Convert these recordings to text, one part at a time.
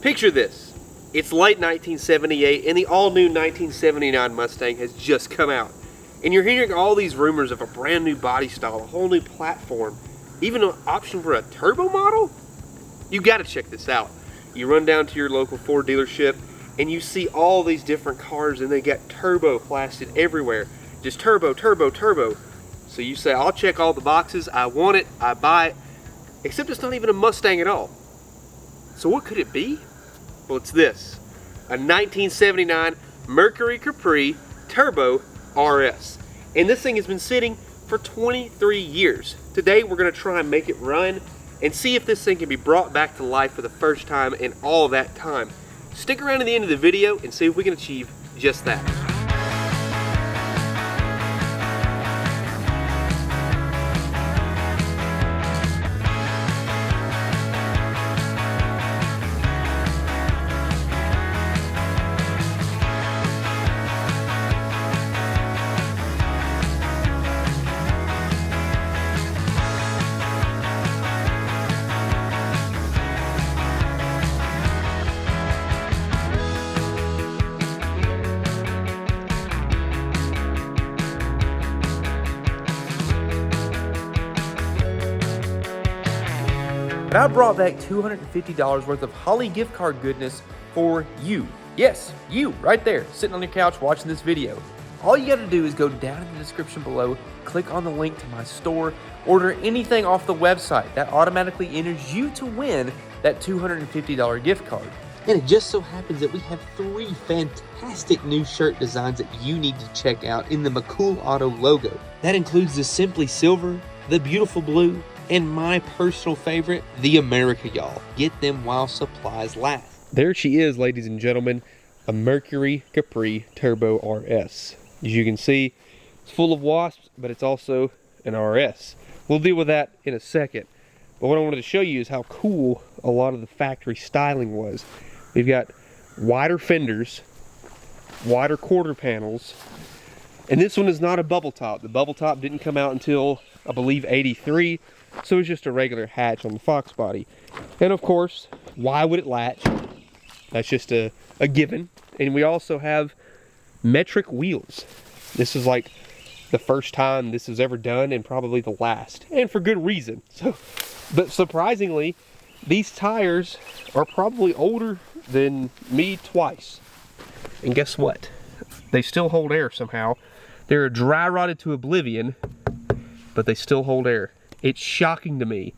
Picture this. It's late 1978 and the all-new 1979 Mustang has just come out. And you're hearing all these rumors of a brand new body style, a whole new platform, even an option for a turbo model? You gotta check this out. You run down to your local Ford dealership and you see all these different cars and they got turbo plastered everywhere. Just turbo, turbo, turbo. So you say, I'll check all the boxes, I want it, I buy it, except it's not even a Mustang at all. So what could it be? Well, it's this, a 1979 Mercury Capri Turbo RS. And this thing has been sitting for 23 years. Today we're gonna try and make it run and see if this thing can be brought back to life for the first time in all that time. Stick around to the end of the video and see if we can achieve just that. I brought back $250 worth of Holly gift card goodness for you. Yes, you, right there, sitting on your couch watching this video. All you gotta do is go down in the description below, click on the link to my store, order anything off the website. That automatically enters you to win that $250 gift card. And it just so happens that we have 3 fantastic new shirt designs that you need to check out in the McCool Auto logo. That includes the Simply Silver, the Beautiful Blue, and my personal favorite, the America Y'all. Get them while supplies last. There she is, ladies and gentlemen, a Mercury Capri Turbo RS. As you can see, it's full of wasps, but it's also an RS. We'll deal with that in a second. But what I wanted to show you is how cool a lot of the factory styling was. We've got wider fenders, wider quarter panels, and this one is not a bubble top. The bubble top didn't come out until, I believe, '83. So it's just a regular hatch on the Fox body. And of course, why would it latch? That's just a given. And we also have metric wheels. This is like the first time this was ever done and probably the last. And for good reason. But surprisingly, these tires are probably older than me twice. And guess what? They still hold air somehow. They're dry rotted to oblivion, but they still hold air. It's shocking to me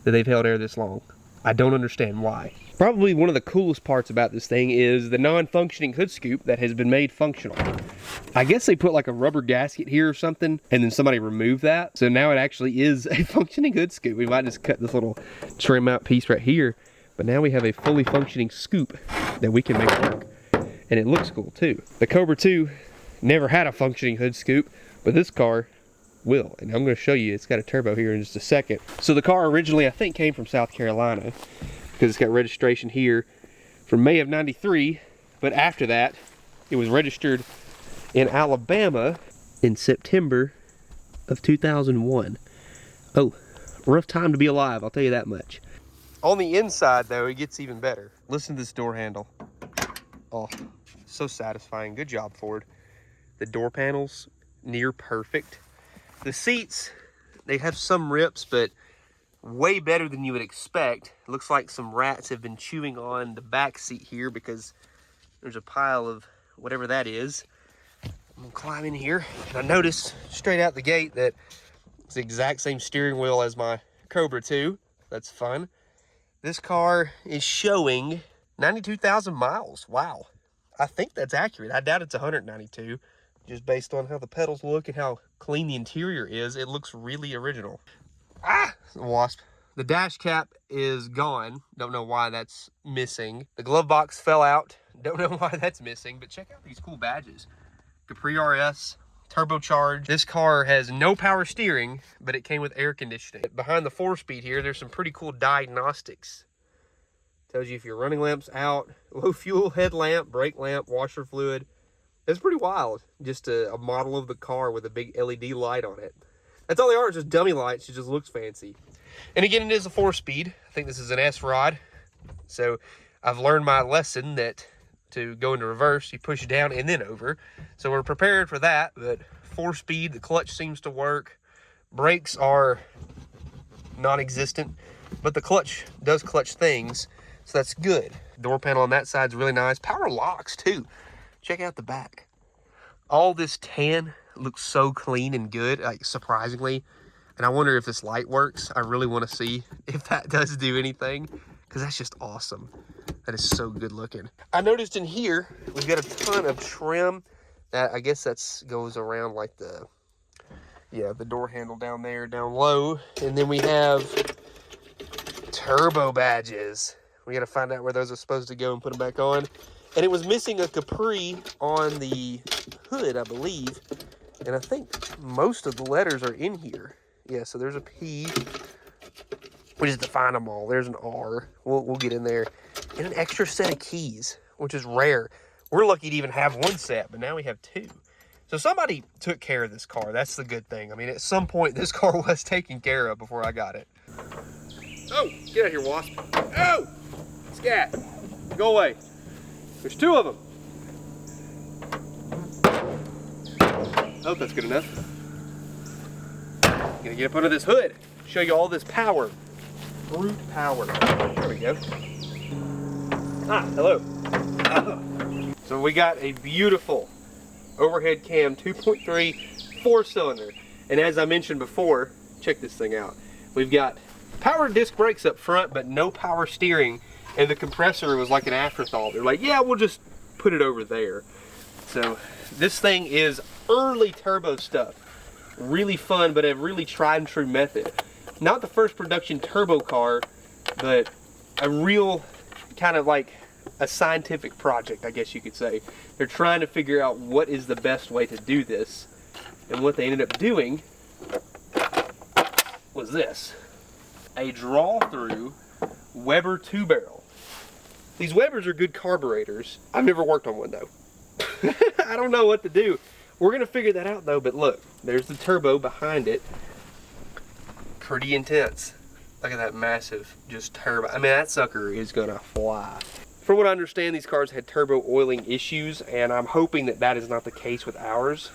that they've held air this long. I don't understand why. Probably one of the coolest parts about this thing is the non-functioning hood scoop that has been made functional. I guess they put like a rubber gasket here or something, and then somebody removed that. So now it actually is a functioning hood scoop. We might just cut this little trim out piece right here, but now we have a fully functioning scoop that we can make work. And it looks cool too. The Cobra 2 never had a functioning hood scoop, but this car will, and I'm going to show you. It's got a turbo here in just a second. So the car originally, I think, came from South Carolina because it's got registration here from May of '93, but after that it was registered in Alabama in September of 2001. Oh, rough time to be alive, I'll tell you that much. On the inside though, it gets even better. Listen to this door handle. Oh, so satisfying. Good job, Ford. The door panels, near perfect. The seats, they have some rips, but way better than you would expect. It looks like some rats have been chewing on the back seat here because there's a pile of whatever that is. I'm gonna climb in here, and I noticed straight out the gate that it's the exact same steering wheel as my Cobra 2. That's fun. This car is showing 92,000 miles. Wow. I think that's accurate. I doubt it's 192. Just based on how the pedals look and how clean the interior is, it looks really original. Ah, wasp. The dash cap is gone. Don't know why that's missing. The glove box fell out. Don't know why that's missing, but check out these cool badges. Capri RS, turbocharged. This car has no power steering, but it came with air conditioning. Behind the 4-speed here, there's some pretty cool diagnostics. Tells you if your running lamp's out, low fuel headlamp, brake lamp, washer fluid. It's pretty wild. Just a model of the car with a big LED light on it. That's all they are, just dummy lights. It just looks fancy. And again, it is a 4-speed. I think this is an S rod. So I've learned my lesson that to go into reverse, you push down and then over. So we're prepared for that, but 4-speed, the clutch seems to work. Brakes are non-existent, but the clutch does clutch things, so that's good. Door panel on that side's really nice. Power locks too. Check out the back. All this tan looks so clean and good, like surprisingly. And I wonder if this light works. I really want to see if that does do anything, because that's just awesome. That is so good looking. I noticed in here, we've got a ton of trim. That I guess that's goes around like the door handle down there, down low. And then we have turbo badges. We got to find out where those are supposed to go and put them back on. And it was missing a Capri on the hood, I believe. And I think most of the letters are in here. Yeah, so there's a P. We just define them all. There's an R. We'll get in there. And an extra set of keys, which is rare. We're lucky to even have one set, but now we have two. So somebody took care of this car. That's the good thing. I mean, at some point, this car was taken care of before I got it. Oh, get out of here, Wasp. Oh! Scat. Go away. There's two of them. I hope that's good enough. Gonna get up under this hood, show you all this power. Brute power. There we go. Ah, hello. So we got a beautiful overhead cam 2.3 4-cylinder. And as I mentioned before, check this thing out. We've got power disc brakes up front, but no power steering. And the compressor was like an afterthought. They're like, yeah, we'll just put it over there. So this thing is early turbo stuff. Really fun, but a really tried and true method. Not the first production turbo car, but a real kind of like a scientific project, I guess you could say. They're trying to figure out what is the best way to do this. And what they ended up doing was this. A draw-through Weber 2-barrel. These Webers are good carburetors. I've never worked on one though. I don't know what to do. We're gonna figure that out though, but look, there's the turbo behind it. Pretty intense. Look at that massive, just turbo. I mean, that sucker is gonna fly. From what I understand, these cars had turbo oiling issues, and I'm hoping that that is not the case with ours.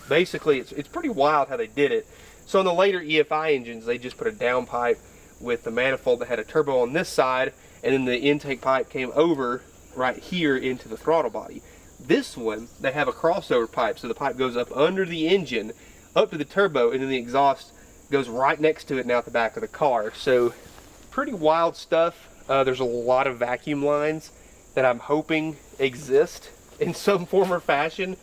Basically, it's pretty wild how they did it. So on the later EFI engines, they just put a downpipe with the manifold that had a turbo on this side, and then the intake pipe came over right here into the throttle body. This one, they have a crossover pipe, so the pipe goes up under the engine, up to the turbo, and then the exhaust goes right next to it and out the back of the car. So, pretty wild stuff. There's a lot of vacuum lines that I'm hoping exist in some form or fashion.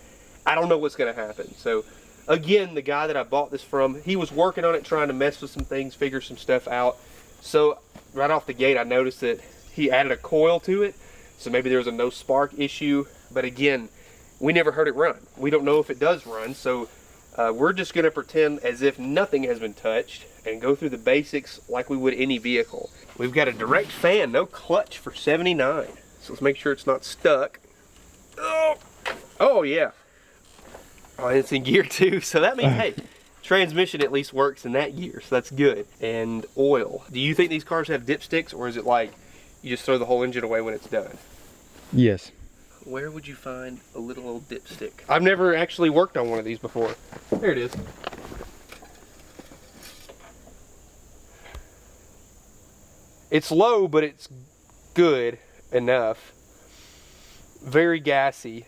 I don't know what's going to happen. So, again, the guy that I bought this from, he was working on it, trying to mess with some things, figure some stuff out. So, right off the gate, I noticed that he added a coil to it. So maybe there was a no spark issue. But again, we never heard it run. We don't know if it does run, so we're just going to pretend as if nothing has been touched and go through the basics like we would any vehicle. We've got a direct fan, no clutch for $79. So let's make sure it's not stuck. Oh yeah. Oh, and it's in gear too, so that means, hey, transmission at least works in that gear, so that's good. And oil. Do you think these cars have dipsticks, or is it like you just throw the whole engine away when it's done? Yes. Where would you find a little old dipstick? I've never actually worked on one of these before. There it is. It's low, but it's good enough. Very gassy,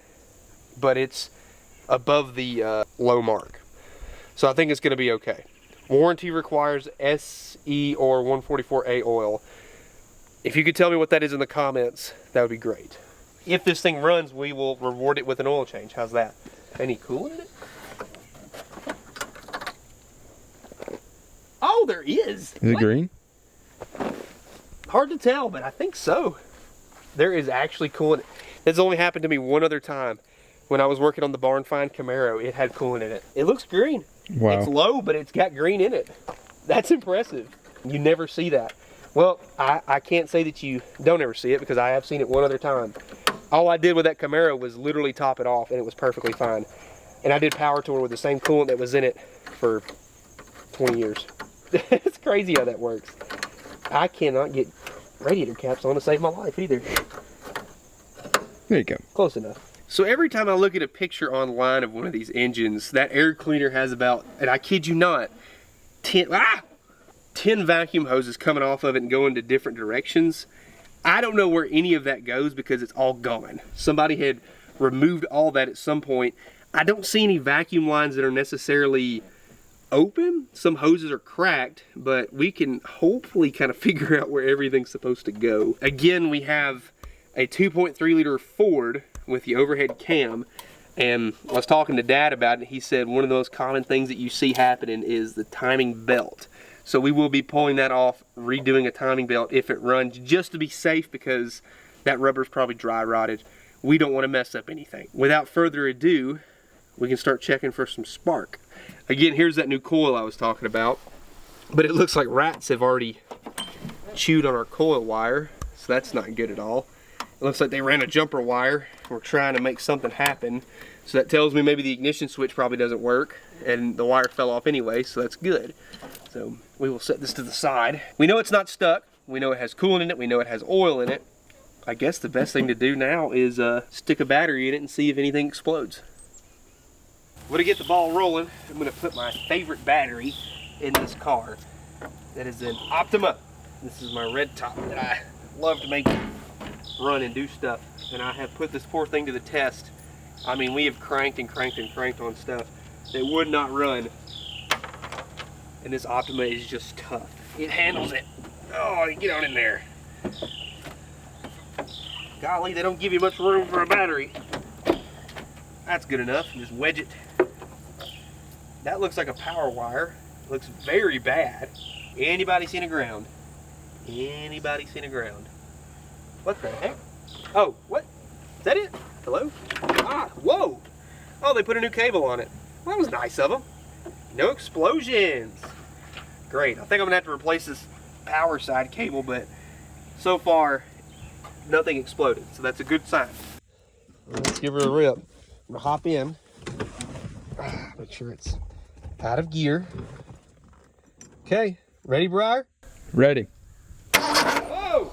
but it's above the low mark. So I think it's going to be okay. Warranty requires SE or 144A oil. If you could tell me what that is in the comments, that would be great. If this thing runs, we will reward it with an oil change. How's that? Any coolant in it? Oh, there is. Is it green? Hard to tell, but I think so. There is actually coolant. It's only happened to me one other time. When I was working on the Barn Find Camaro, it had coolant in it. It looks green. Wow. It's low, but it's got green in it. That's impressive. You never see that. Well, I can't say that you don't ever see it, because I have seen it one other time. All I did with that Camaro was literally top it off, and it was perfectly fine. And I did power tour with the same coolant that was in it for 20 years. It's crazy how that works. I cannot get radiator caps on to save my life either. There you go. Close enough. So every time I look at a picture online of one of these engines, that air cleaner has about, and I kid you not, 10 vacuum hoses coming off of it and going to different directions. I don't know where any of that goes because it's all gone. Somebody had removed all that at some point. I don't see any vacuum lines that are necessarily open. Some hoses are cracked, but we can hopefully kind of figure out where everything's supposed to go. Again, we have a 2.3 liter Ford with the overhead cam, and I was talking to Dad about it. He said one of the most common things that you see happening is the timing belt. So we will be pulling that off, redoing a timing belt if it runs, just to be safe, because that rubber's probably dry rotted. We don't want to mess up anything. Without further ado, we can start checking for some spark. Again, here's that new coil I was talking about, but it looks like rats have already chewed on our coil wire, so that's not good at all. It looks like they ran a jumper wire. We're trying to make something happen, so that tells me maybe the ignition switch probably doesn't work, and the wire fell off anyway, so that's good. So we will set this to the side. We know it's not stuck. We know it has coolant in it. We know it has oil in it. I guess the best thing to do now is stick a battery in it and see if anything explodes. Well, to get the ball rolling, I'm going to put my favorite battery in this car. That is an Optima. This is my red top that I love to make run and do stuff. And I have put this poor thing to the test. I mean, we have cranked and cranked and cranked on stuff that would not run. And this Optima is just tough. It handles it. Oh, get on in there. Golly, they don't give you much room for a battery. That's good enough. Just wedge it. That looks like a power wire. Looks very bad. Anybody seen a ground? Anybody seen a ground? What the heck? Oh, what? Is that it? Hello? Ah, whoa! Oh, they put a new cable on it. Well, that was nice of them. No explosions. Great. I think I'm gonna have to replace this power side cable, but so far, nothing exploded. So that's a good sign. Let's give her a rip. I'm gonna hop in. Make sure it's out of gear. Okay, ready, Briar? Ready. Whoa!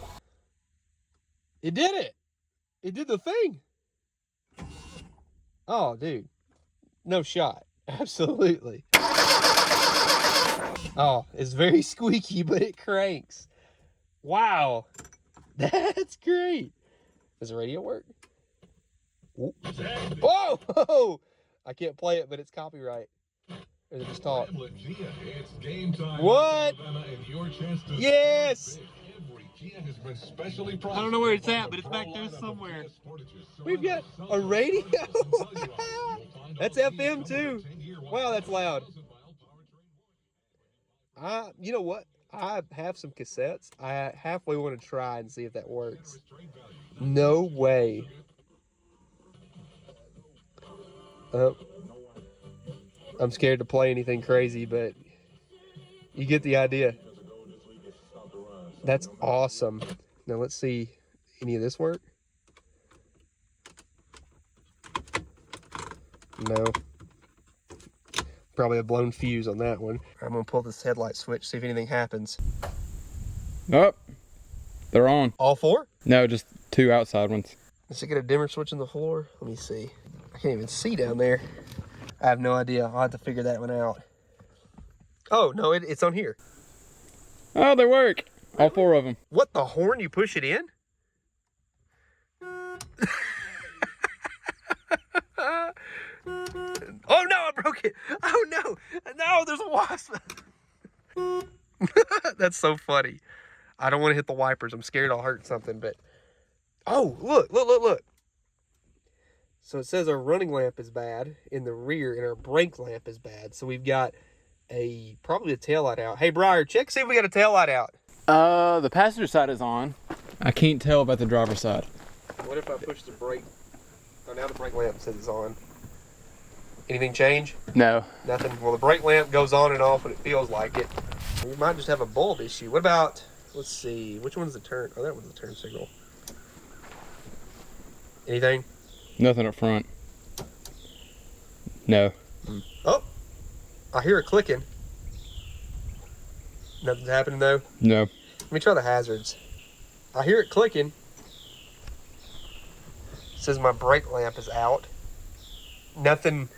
It did it. It did the thing. Oh, dude. No shot. Absolutely. Oh, it's very squeaky, but it cranks. Wow. That's great. Does the radio work? Whoa! I can't play it, but it's copyright. Or just talk. What? Yes! I don't know where it's at, but it's back there somewhere. We've got a radio. That's FM too. Wow, that's loud. You know what? I have some cassettes. I halfway want to try and see if that works. No way. I'm scared to play anything crazy, but you get the idea. That's awesome. Now let's see, any of this work? No. Probably a blown fuse on that one. I'm gonna pull this headlight switch, see if anything happens. Oh, they're on. All four? No, just two outside ones. Does it get a dimmer switch in the floor? Let me see. I can't even see down there. I have no idea. I'll have to figure that one out. Oh, no, it's on here. Oh, they work. All four of them. What, the horn? You push it in? Oh, no, I broke it. Oh, no. No, there's a wasp. That's so funny. I don't want to hit the wipers. I'm scared I'll hurt something, but... Oh, look. So it says our running lamp is bad in the rear and our brake lamp is bad. So we've got probably a taillight out. Hey, Briar, check, see if we got a taillight out. The passenger side is on. I can't tell about the driver's side. What if I push the brake? Oh, now the brake lamp says it's on. Anything change? No. Nothing. Well, the brake lamp goes on and off when it feels like it. We might just have a bulb issue. What about, let's see, which one's the turn? Oh, that one's the turn signal. Anything? Nothing up front. No. Oh, I hear it clicking. Nothing's happening though? No. Let me try the hazards. I hear it clicking. says my brake lamp is out. Nothing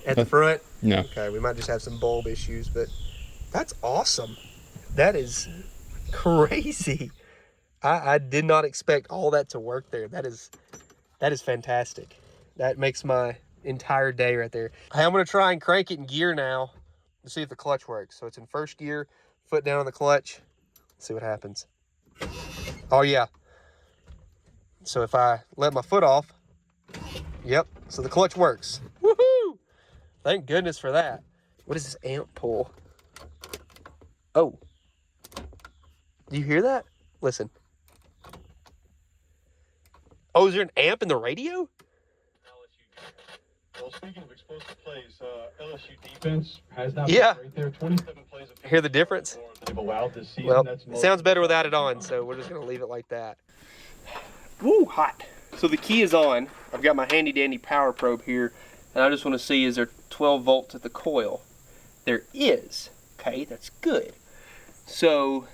at the front? No. Okay, we might just have some bulb issues, but that's awesome. That is crazy. I did not expect all that to work there. That is fantastic. That makes my entire day right there. Hey, I'm gonna try and crank it in gear now to see if the clutch works. So it's in first gear, foot down on the clutch. Let's see what happens. Oh yeah. So if I let my foot off, yep, so the clutch works. Woohoo! Thank goodness for that. What is this amp pull? Oh. Do you hear that? Listen. Oh, is there an amp in the radio? Well, speaking of explosive plays, LSU defense has not Yeah. been right there. 27 plays of Hear the difference? they've allowed this season. Well, That's it sounds better without it on, so we're just gonna leave it like that. Woo, hot. So the key is on. I've got my handy dandy power probe here, and I just want to see, is there 12 volts at the coil? There is. Okay, that's good. So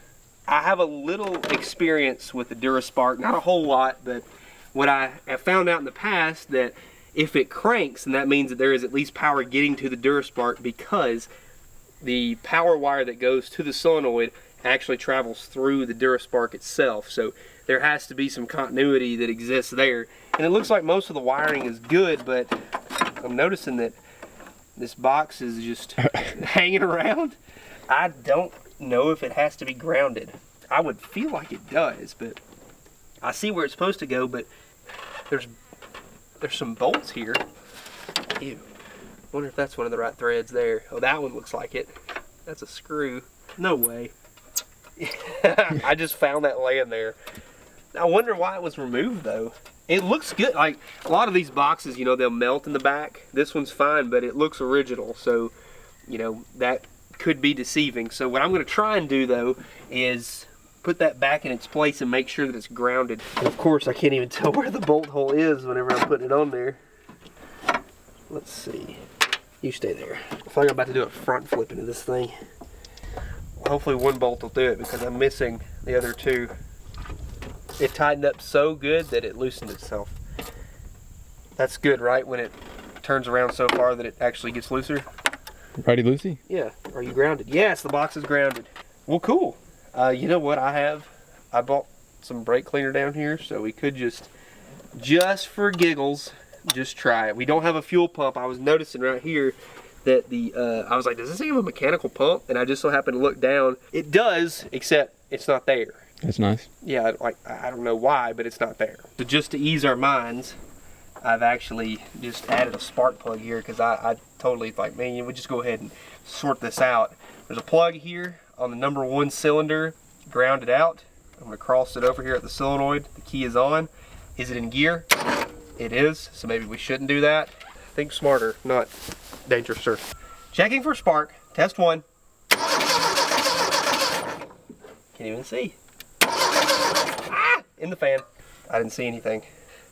I have a little experience with the DuraSpark, not a whole lot, but what I have found out in the past, that if it cranks, then that means that there is at least power getting to the DuraSpark, because the power wire that goes to the solenoid actually travels through the DuraSpark itself. So there has to be some continuity that exists there. And it looks like most of the wiring is good, but I'm noticing that this box is just hanging around. I don't know if it has to be grounded. I would feel like it does, but I see where it's supposed to go, but there's some bolts here. Ew. Wonder if that's one of the right threads there. Oh, that one looks like it. That's a screw. No way. I just found that laying there. I wonder why it was removed though. It looks good. Like a lot of these boxes, you know, they'll melt in the back. This one's fine, but it looks original. So, you know, that could be deceiving. So what I'm going to try and do though is put that back in its place and make sure that it's grounded. And of course, I can't even tell where the bolt hole is whenever I'm putting it on there. Let's see. You stay there. I feel like I'm about to do a front flip into this thing. Hopefully one bolt will do it, because I'm missing the other two. It tightened up so good that it loosened itself. That's good, right? When it turns around so far that it actually gets looser. Righty loosey? Yeah. Are you grounded? Yes, the box is grounded. Well, cool. You know what I have? I bought some brake cleaner down here, so we could just for giggles, just try it. We don't have a fuel pump. I was noticing right here that I was like, does this have a mechanical pump? And I just so happened to look down. It does, except it's not there. That's nice. Yeah, like, I don't know why, but it's not there. So just to ease our minds, I've actually just added a spark plug here, because I totally like, man, you would just go ahead and sort this out. There's a plug here on the number 1 cylinder, grounded out. I'm going to cross it over here at the solenoid. The key is on. Is it in gear? It is, so maybe we shouldn't do that. Think smarter, not dangerous, sir. Checking for spark. Test 1. Can't even see. Ah! In the fan. I didn't see anything.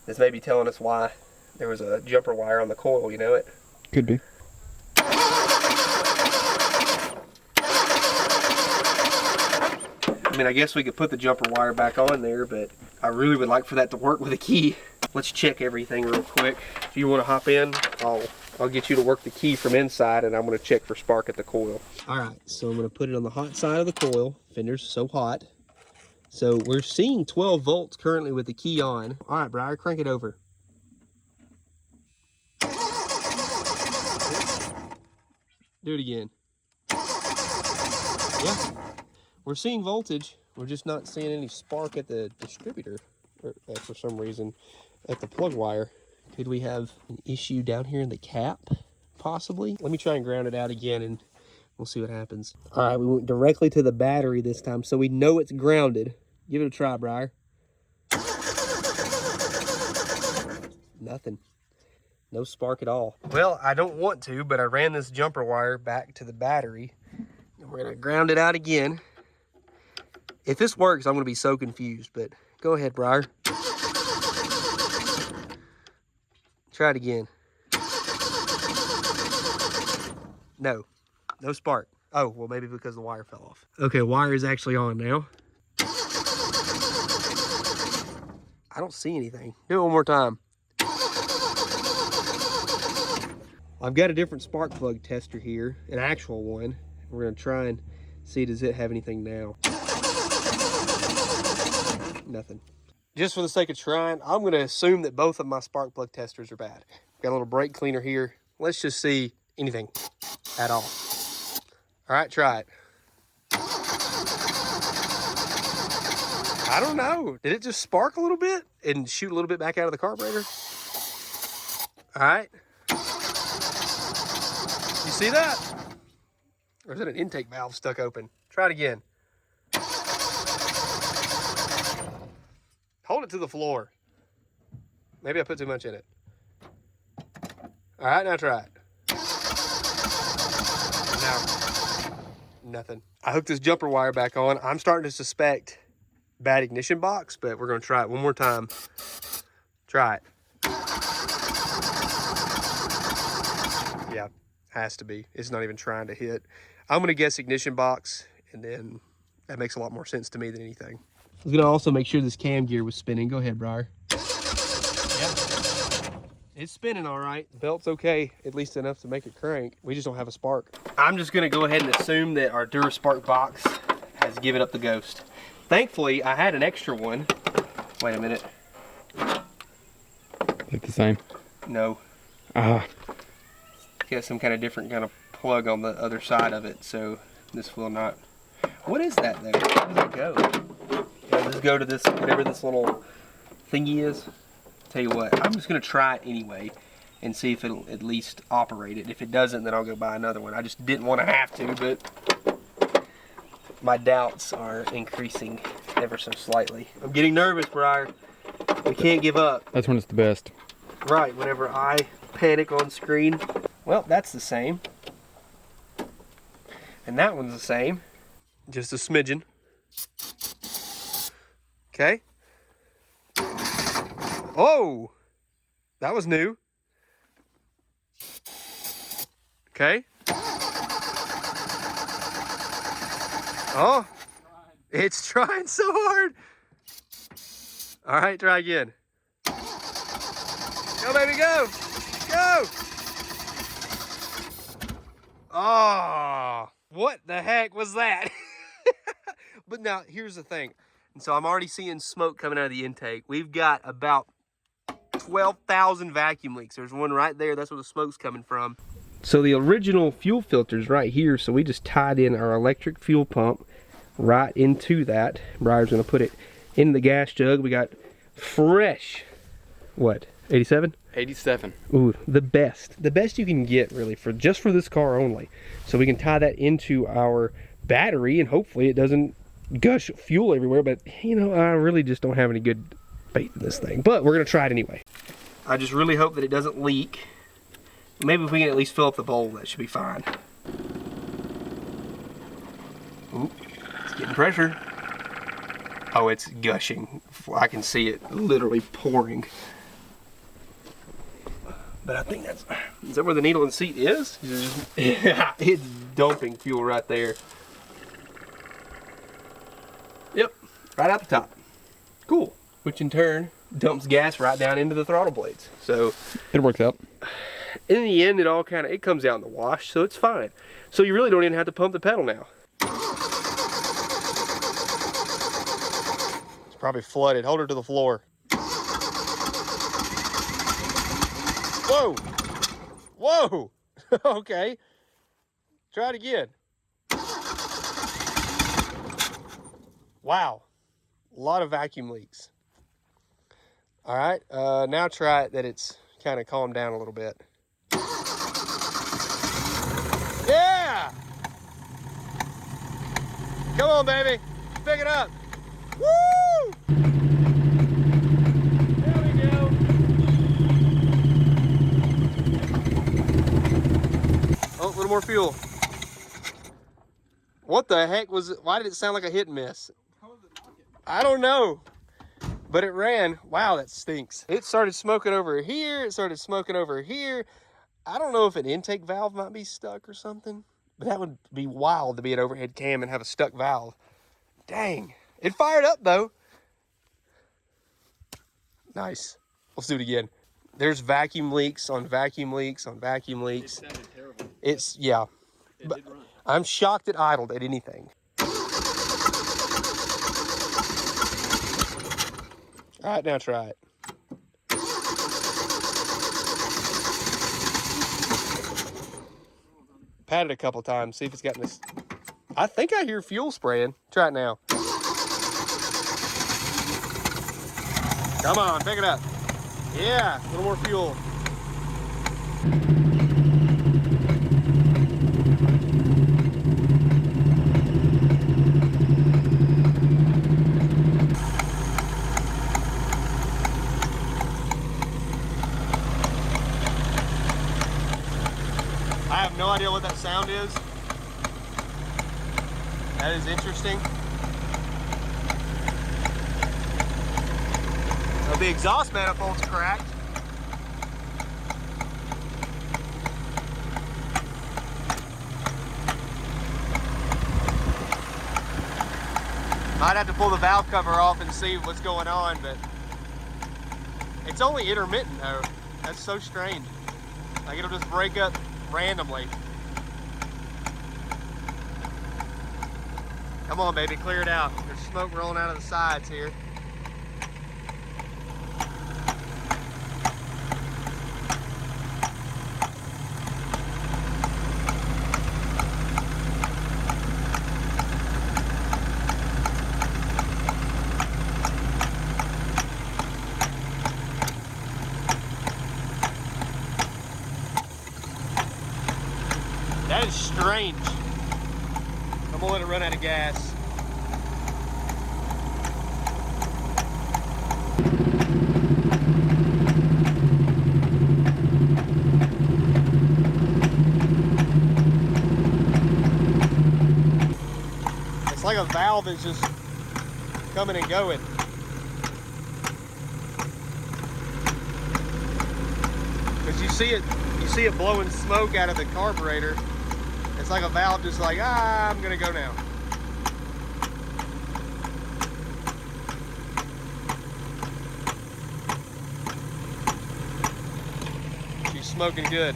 This may be telling us why there was a jumper wire on the coil, you know it? Could be. I mean, I guess we could put the jumper wire back on there, but I really would like for that to work with a key. Let's check everything real quick. If you want to hop in, I'll get you to work the key from inside, and I'm going to check for spark at the coil. All right, so I'm going to put it on the hot side of the coil. Fender's so hot. So we're seeing 12 volts currently with the key on. All right, Briar, crank it over. Do it again. Yeah. We're seeing voltage. We're just not seeing any spark at the distributor for some reason at the plug wire. Could we have an issue down here in the cap? Possibly. Let me try and ground it out again and we'll see what happens. All right, we went directly to the battery this time, so we know it's grounded. Give it a try, Briar. Nothing. No spark at all. Well, I don't want to, but I ran this jumper wire back to the battery. And we're gonna ground it out again. If this works, I'm gonna be so confused, but go ahead, Briar. Try it again. No spark. Oh, well, maybe because the wire fell off. Okay, wire is actually on now. I don't see anything. Do it one more time. I've got a different spark plug tester here, an actual one. We're gonna try and see, does it have anything now? Nothing. Just for the sake of trying, I'm gonna assume that both of my spark plug testers are bad. Got a little brake cleaner here. Let's just see anything at all. All right, try it. I don't know. Did it just spark a little bit and shoot a little bit back out of the carburetor? All right. You see that? Or is it an intake valve stuck open? Try it again. Hold it to the floor. Maybe I put too much in it. All right, now try it. Now, nothing. I hooked this jumper wire back on. I'm starting to suspect bad ignition box, but we're gonna try it one more time. Try it. Yeah, has to be. It's not even trying to hit. I'm gonna guess ignition box, and then that makes a lot more sense to me than anything. I was gonna also make sure this cam gear was spinning. Go ahead, Briar. Yep. It's spinning all right. The belt's okay, at least enough to make it crank. We just don't have a spark. I'm just gonna go ahead and assume that our DuraSpark box has given up the ghost. Thankfully, I had an extra one. Wait a minute. Is it the same? No. Got some kind of different kind of plug on the other side of it, so this will not. What is that though? Where does it go? Does this go to this, whatever this little thingy is? Tell you what, I'm just gonna try it anyway and see if it'll at least operate it. If it doesn't, then I'll go buy another one. I just didn't want to have to, but my doubts are increasing ever so slightly. I'm getting nervous, Briar. We can't give up. That's when it's the best. Right, whenever I panic on screen. Well, that's the same. And that one's the same. Just a smidgen. Okay. Oh! That was new. Okay. Oh! It's trying so hard! All right, try again. Go, baby, go! Go! Oh, what the heck was that? But now, here's the thing. And so I'm already seeing smoke coming out of the intake. We've got about 12,000 vacuum leaks. There's one right there. That's where the smoke's coming from. So the original fuel filter's right here. So we just tied in our electric fuel pump right into that. Briar's gonna put it in the gas jug. We got fresh, what, 87? 87. Ooh, the best you can get, really, for just for this car only. So we can tie that into our battery, and hopefully it doesn't gush fuel everywhere. But you know, I really just don't have any good faith in this thing. But we're gonna try it anyway. I just really hope that it doesn't leak. Maybe if we can at least fill up the bowl, that should be fine. Ooh, it's getting pressure. Oh, it's gushing. I can see it literally pouring. But I think is that where the needle in the seat is? Yeah, it's dumping fuel right there. Yep, right out the top. Cool. Which in turn dumps gas right down into the throttle blades. So It works out. in the end, it all it comes out in the wash, so it's fine. So you really don't even have to pump the pedal now. It's probably flooded. Hold her to the floor. Whoa! Whoa! Okay. Try it again. Wow. A lot of vacuum leaks. All right. Now try it that it's kind of calmed down a little bit. Yeah! Come on, baby. Pick it up. Woo! There we go. Oh, a little more fuel. What the heck was it? Why did it sound like a hit and miss? I don't know, but it ran. Wow, that stinks. It started smoking over here. It started smoking over here. I don't know if an intake valve might be stuck or something, but that would be wild to be an overhead cam and have a stuck valve. Dang. It fired up though. Nice. Let's do it again. There's vacuum leaks on vacuum leaks on vacuum It leaks. sounded terrible. It's, yeah. It But did run. I'm shocked it idled at anything. All right, now try it. Pat it a couple times, see if it's gotten this. I think I hear fuel spraying. Try it now. Come on, pick it up. Yeah, a little more fuel. I have no idea what that sound is. That is interesting. So the exhaust manifold's cracked. Might have to pull the valve cover off and see what's going on, but it's only intermittent though. That's so strange. Like it'll just break up randomly. Come on, baby, clear it out. There's smoke rolling out of the sides here. That is strange. I'm gonna let it run out of gas. It's like a valve is just coming and going. Because you see it blowing smoke out of the carburetor. It's like a valve just like, I'm gonna go now. She's smoking good.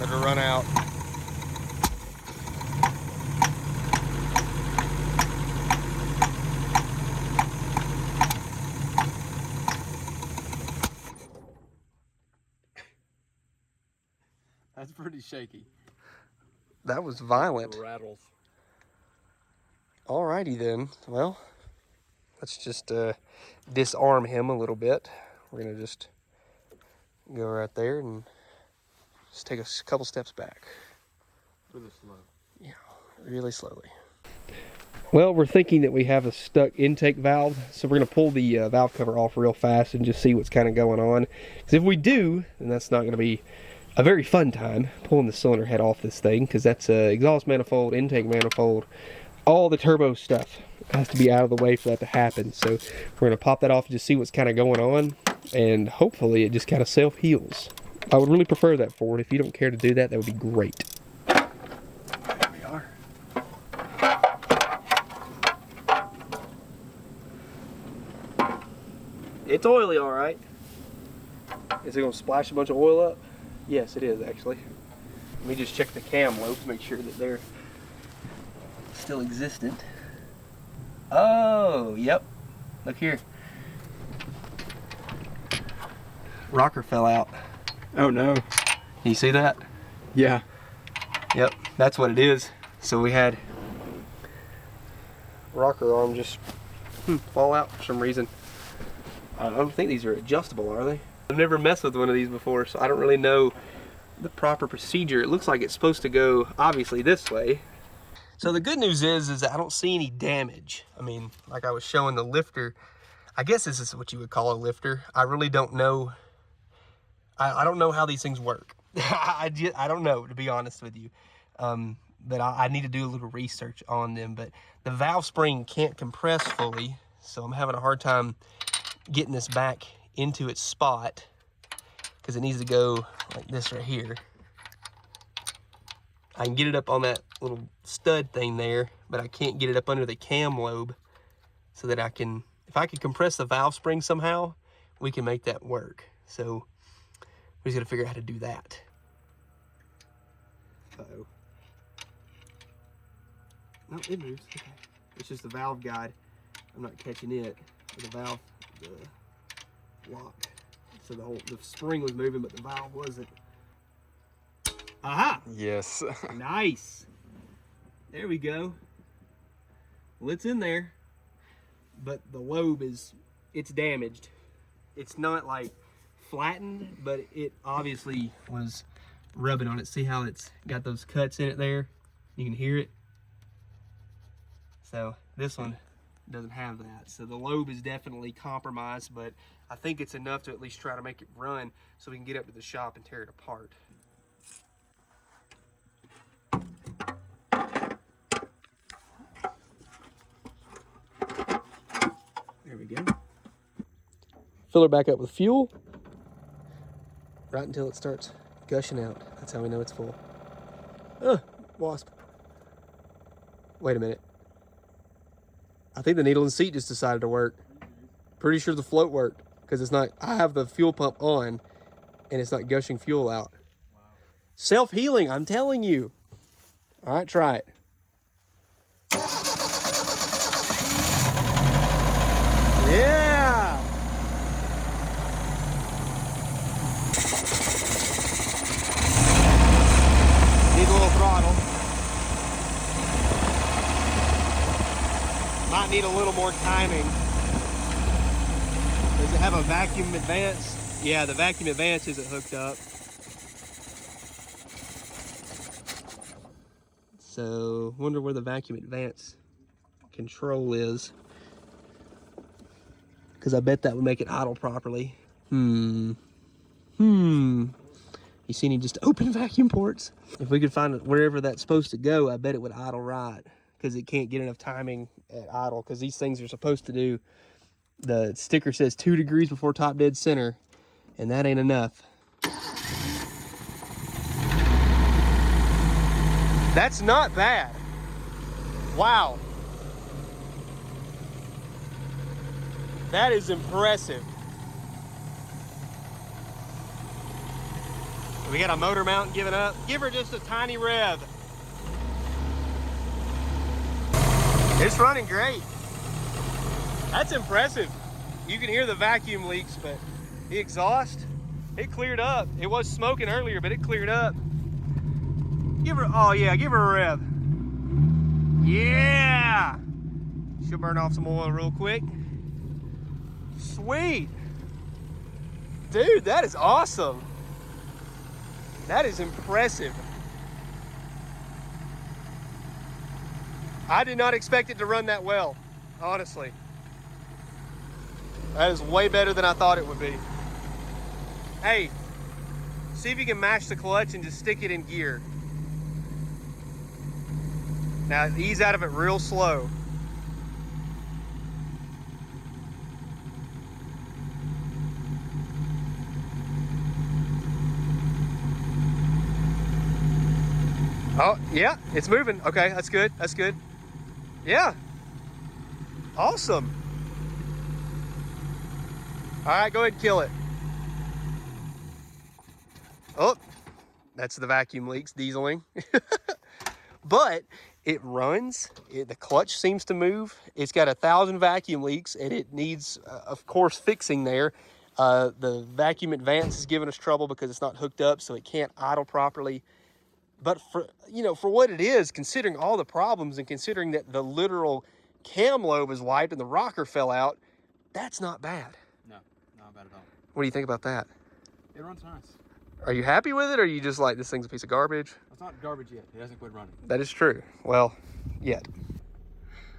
Let her run out. That's pretty shaky. That was violent. It rattles. Alrighty then. Well, let's just disarm him a little bit. We're gonna just go right there and just take a couple steps back. Really slow. Yeah, really slowly. Well, we're thinking that we have a stuck intake valve, so we're gonna pull the valve cover off real fast and just see what's kind of going on. Because if we do, then that's not gonna be a very fun time pulling the cylinder head off this thing, because that's exhaust manifold, intake manifold, all the turbo stuff has to be out of the way for that to happen. So we're gonna pop that off and just see what's kind of going on, and hopefully it just kind of self-heals. I would really prefer that, Ford. If you don't care to do that, that would be great. There we are. It's oily, all right. Is it gonna splash a bunch of oil up? Yes, it is actually. Let me just check the cam lobes, make sure that they're still existent. Oh, yep. Look here. Rocker fell out. Oh no. Can you see that? Yeah. Yep, that's what it is. So we had rocker arm just fall out for some reason. I don't think these are adjustable, are they? I've never messed with one of these before, so I don't really know the proper procedure. It looks like it's supposed to go, obviously, this way. So the good news is that I don't see any damage. I mean, like I was showing the lifter, I guess this is what you would call a lifter. I really don't know. I don't know how these things work. I don't know, to be honest with you. But I need to do a little research on them. But the valve spring can't compress fully, so I'm having a hard time getting this back into its spot because it needs to go like this right here. I can get it up on that little stud thing there, but I can't get it up under the cam lobe so that I can, if I could compress the valve spring somehow, we can make that work. So we just gotta figure out how to do that. Uh-oh. No, it moves. Okay. It's just the valve guide. I'm not catching it. The valve, the lock. So the spring was moving, but the valve wasn't. Aha! Yes. Nice. There we go. Well, it's in there, but the lobe it's damaged. It's not like flattened, but it obviously was rubbing on it. See how it's got those cuts in it there? You can hear it. So this one doesn't have that. So the lobe is definitely compromised, but I think it's enough to at least try to make it run so we can get up to the shop and tear it apart. There we go. Fill her back up with fuel right until it starts gushing out. That's how we know it's full. Wasp. Wait a minute. I think the needle and seat just decided to work. Pretty sure the float worked because it's not, I have the fuel pump on and it's not gushing fuel out. Wow. Self-healing, I'm telling you. All right, try it. Yeah. Needs a little throttle. Might need a little more timing. Does it have a vacuum advance? Yeah, the vacuum advance isn't hooked up. So, wonder where the vacuum advance control is. Because I bet that would make it idle properly. You see any just open vacuum ports? If we could find it wherever that's supposed to go, I bet it would idle right. Because it can't get enough timing at idle. Because these things are supposed to do, the sticker says 2 degrees before top dead center. And that ain't enough. That's not bad. Wow. That is impressive. We got a motor mount giving up. Give her just a tiny rev. It's running great. That's impressive. You can hear the vacuum leaks, but the exhaust, it cleared up. It was smoking earlier, but it cleared up. Give her, oh yeah, give her a rev. Yeah! She'll burn off some oil real quick. Sweet. Dude, that is awesome. That is impressive. I did not expect it to run that well, honestly. That is way better than I thought it would be. Hey, see if you can mash the clutch and just stick it in gear. Now ease out of it real slow. Oh, yeah, it's moving. Okay, that's good, that's good. Yeah, awesome. All right, go ahead and kill it. Oh, that's the vacuum leaks, dieseling. But it runs, the clutch seems to move. It's got 1,000 vacuum leaks and it needs, of course, fixing there. The vacuum advance is giving us trouble because it's not hooked up, so it can't idle properly. But for, you know, for what it is, considering all the problems and considering that the literal cam lobe is wiped and the rocker fell out, that's not bad. No, not bad at all. What do you think about that? It runs nice. Are you happy with it, or are you just like, this thing's a piece of garbage? It's not garbage yet. It hasn't quit running. That is true. Well, yet.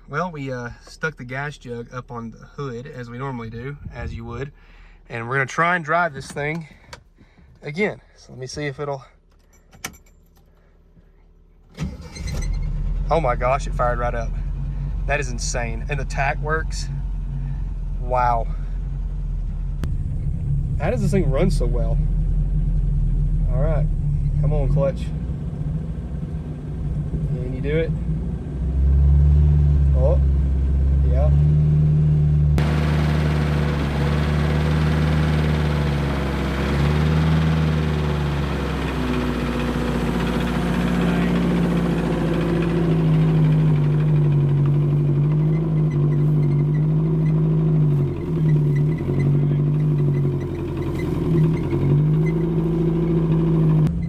Well, we stuck the gas jug up on the hood, as we normally do, as you would. And we're going to try and drive this thing again. So let me see if it'll... Oh my gosh, it fired right up. That is insane. And the tack works. Wow. How does this thing run so well? All right, come on, clutch. you do it? Oh, yeah.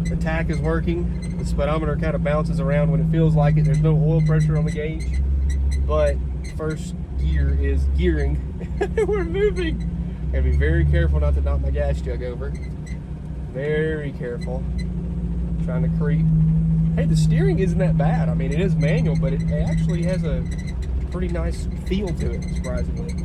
The tack is working. The speedometer kind of bounces around when it feels like it. There's no oil pressure on the gauge, but first gear is gearing. We're moving. Gotta be very careful not to knock my gas jug over. Very careful. Trying to creep. Hey, the steering isn't that bad. I mean, it is manual, but it actually has a pretty nice feel to it, surprisingly.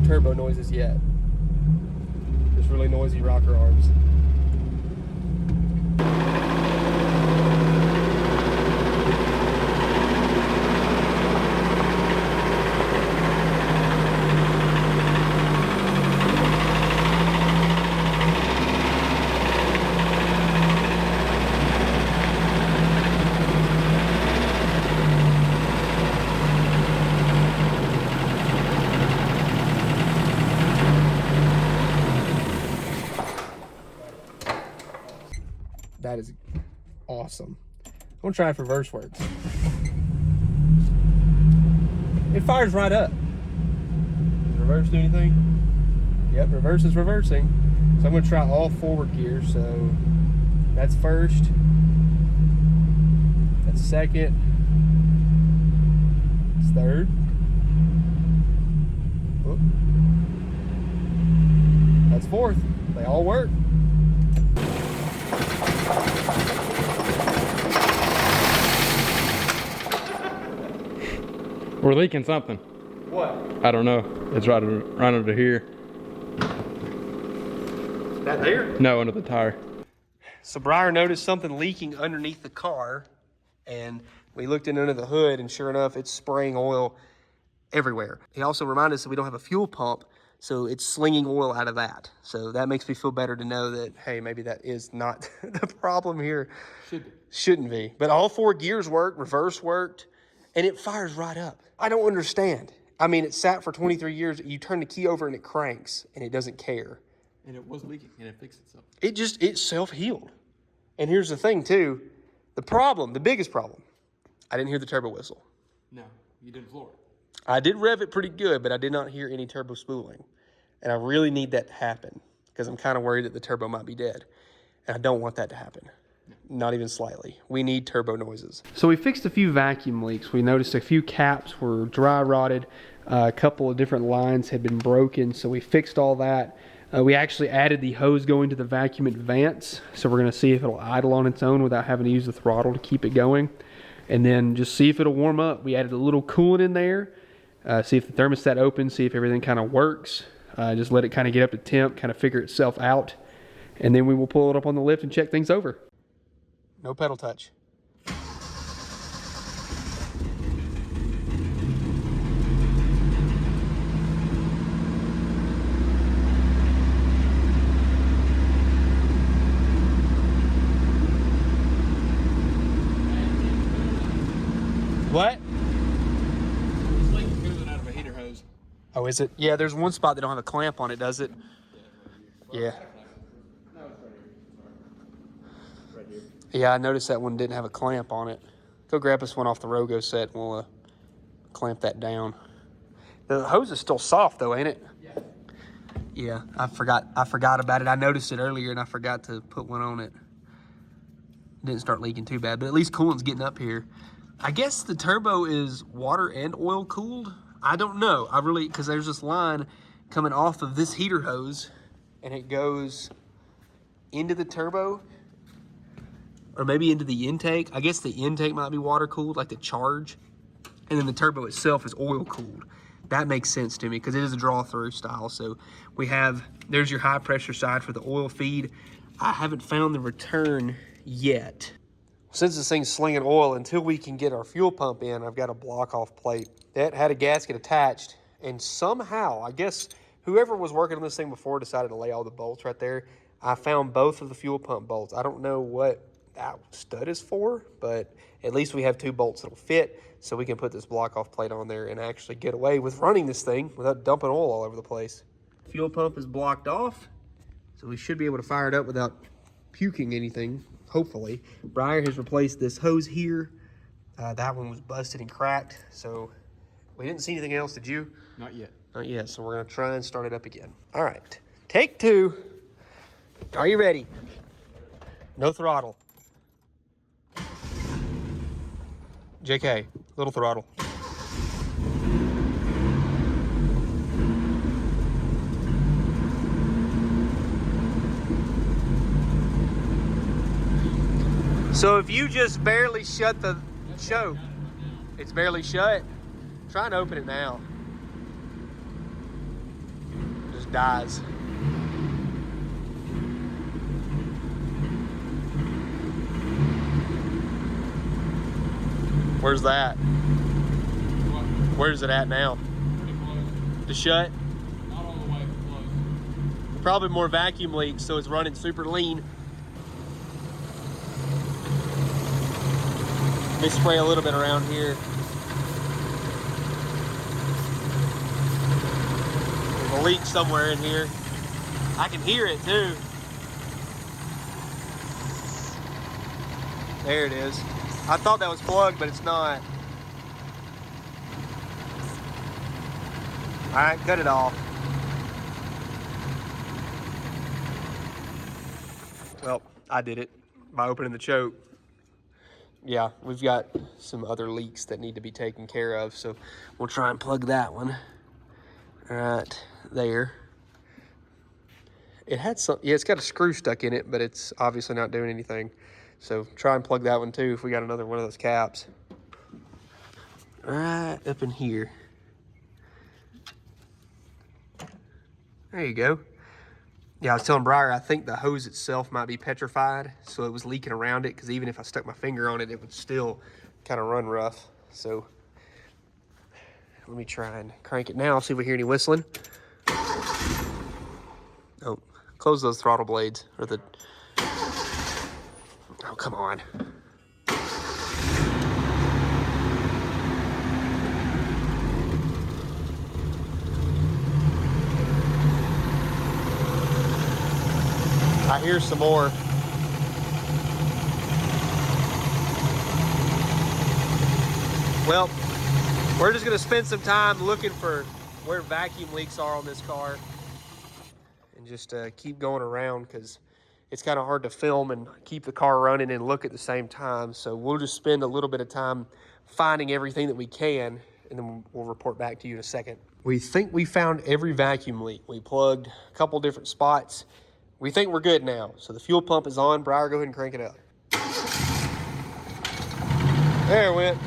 Turbo noises yet. Just really noisy rocker arms. That is awesome. I'm gonna try if reverse works. It fires right up. Does reverse do anything? Yep, reverse is reversing. So I'm gonna try all forward gears. So that's first. That's second. That's third. Whoop. That's fourth. They all work. We're leaking something. What? I don't know. It's right under here. That there? No, under the tire. So Briar noticed something leaking underneath the car, and we looked in under the hood, and sure enough, it's spraying oil everywhere. He also reminded us that we don't have a fuel pump, so it's slinging oil out of that. So that makes me feel better to know that, hey, maybe that is not the problem here. Shouldn't be. But all four gears worked, reverse worked, and it fires right up. I don't understand. I mean, it sat for 23 years. You turn the key over and it cranks, and it doesn't care. And it was leaking, and it fixed itself. It self-healed. And here's the thing, too. The biggest problem, I didn't hear the turbo whistle. No, you didn't floor it. I did rev it pretty good, but I did not hear any turbo spooling. And I really need that to happen because I'm kind of worried that the turbo might be dead. And I don't want that to happen. Not even slightly. We need turbo noises. So we fixed a few vacuum leaks. We noticed a few caps were dry rotted. A couple of different lines had been broken, so we fixed all that. We actually added the hose going to the vacuum advance, so we're going to see if it'll idle on its own without having to use the throttle to keep it going. And then just see if it'll warm up. We added a little coolant in there. See if the thermostat opens, see if everything kind of works. Just let it kind of get up to temp, kind of figure itself out. And then we will pull it up on the lift and check things over. No pedal touch. What? It's like oozing out of a heater hose. Oh, is it? Yeah, there's one spot that don't have a clamp on it, does it? Yeah. Yeah, I noticed that one didn't have a clamp on it. Go grab us one off the Rogo set and we'll clamp that down. The hose is still soft though, ain't it? Yeah. Yeah, I forgot about it. I noticed it earlier and I forgot to put one on it. Didn't start leaking too bad, but at least coolant's getting up here. I guess the turbo is water and oil cooled. I don't know. Because there's this line coming off of this heater hose and it goes into the turbo or maybe into the intake. I guess the intake might be water cooled, like the charge. And then the turbo itself is oil cooled. That makes sense to me because it is a draw through style. So there's your high pressure side for the oil feed. I haven't found the return yet. Since this thing's slinging oil, until we can get our fuel pump in, I've got a block off plate that had a gasket attached. And somehow, I guess whoever was working on this thing before decided to lay all the bolts right there. I found both of the fuel pump bolts. I don't know what that stud is for, but at least we have 2 bolts that'll fit, so we can put this block off plate on there and actually get away with running this thing without dumping oil all over the place. Fuel pump is blocked off, so we should be able to fire it up without puking anything, hopefully. Briar has replaced this hose here. That one was busted and cracked, so we didn't see anything else, did you? Not yet. Not yet, so we're gonna try and start it up again. All right, take 2. Are you ready? No throttle. JK, little throttle. So if you just barely shut the choke, it's barely shut, try and open it now. It just dies. Where's that? What? Where's it at now? Pretty close. To shut? Not all the way, but close. Probably more vacuum leaks, so it's running super lean. Let me spray a little bit around here. There's a leak somewhere in here. I can hear it too. There it is. I thought that was plugged, but it's not. All right, cut it off. Well, I did it by opening the choke. Yeah, we've got some other leaks that need to be taken care of, so we'll try and plug that one right there. It had some, yeah, it's got a screw stuck in it, but it's obviously not doing anything. So try and plug that one too if we got another one of those caps. Right up in here. There you go. Yeah, I was telling Briar, I think the hose itself might be petrified, so it was leaking around it, because even if I stuck my finger on it, it would still kind of run rough. So let me try and crank it now, see if we hear any whistling. Oh, close those throttle blades, or the... Oh, come on. I hear some more. Well, we're just gonna spend some time looking for where vacuum leaks are on this car and just keep going around, because it's kind of hard to film and keep the car running and look at the same time. So we'll just spend a little bit of time finding everything that we can, and then we'll report back to you in a second. We think we found every vacuum leak. We plugged a couple different spots. We think we're good now. So the fuel pump is on. Briar, go ahead and crank it up. There it went.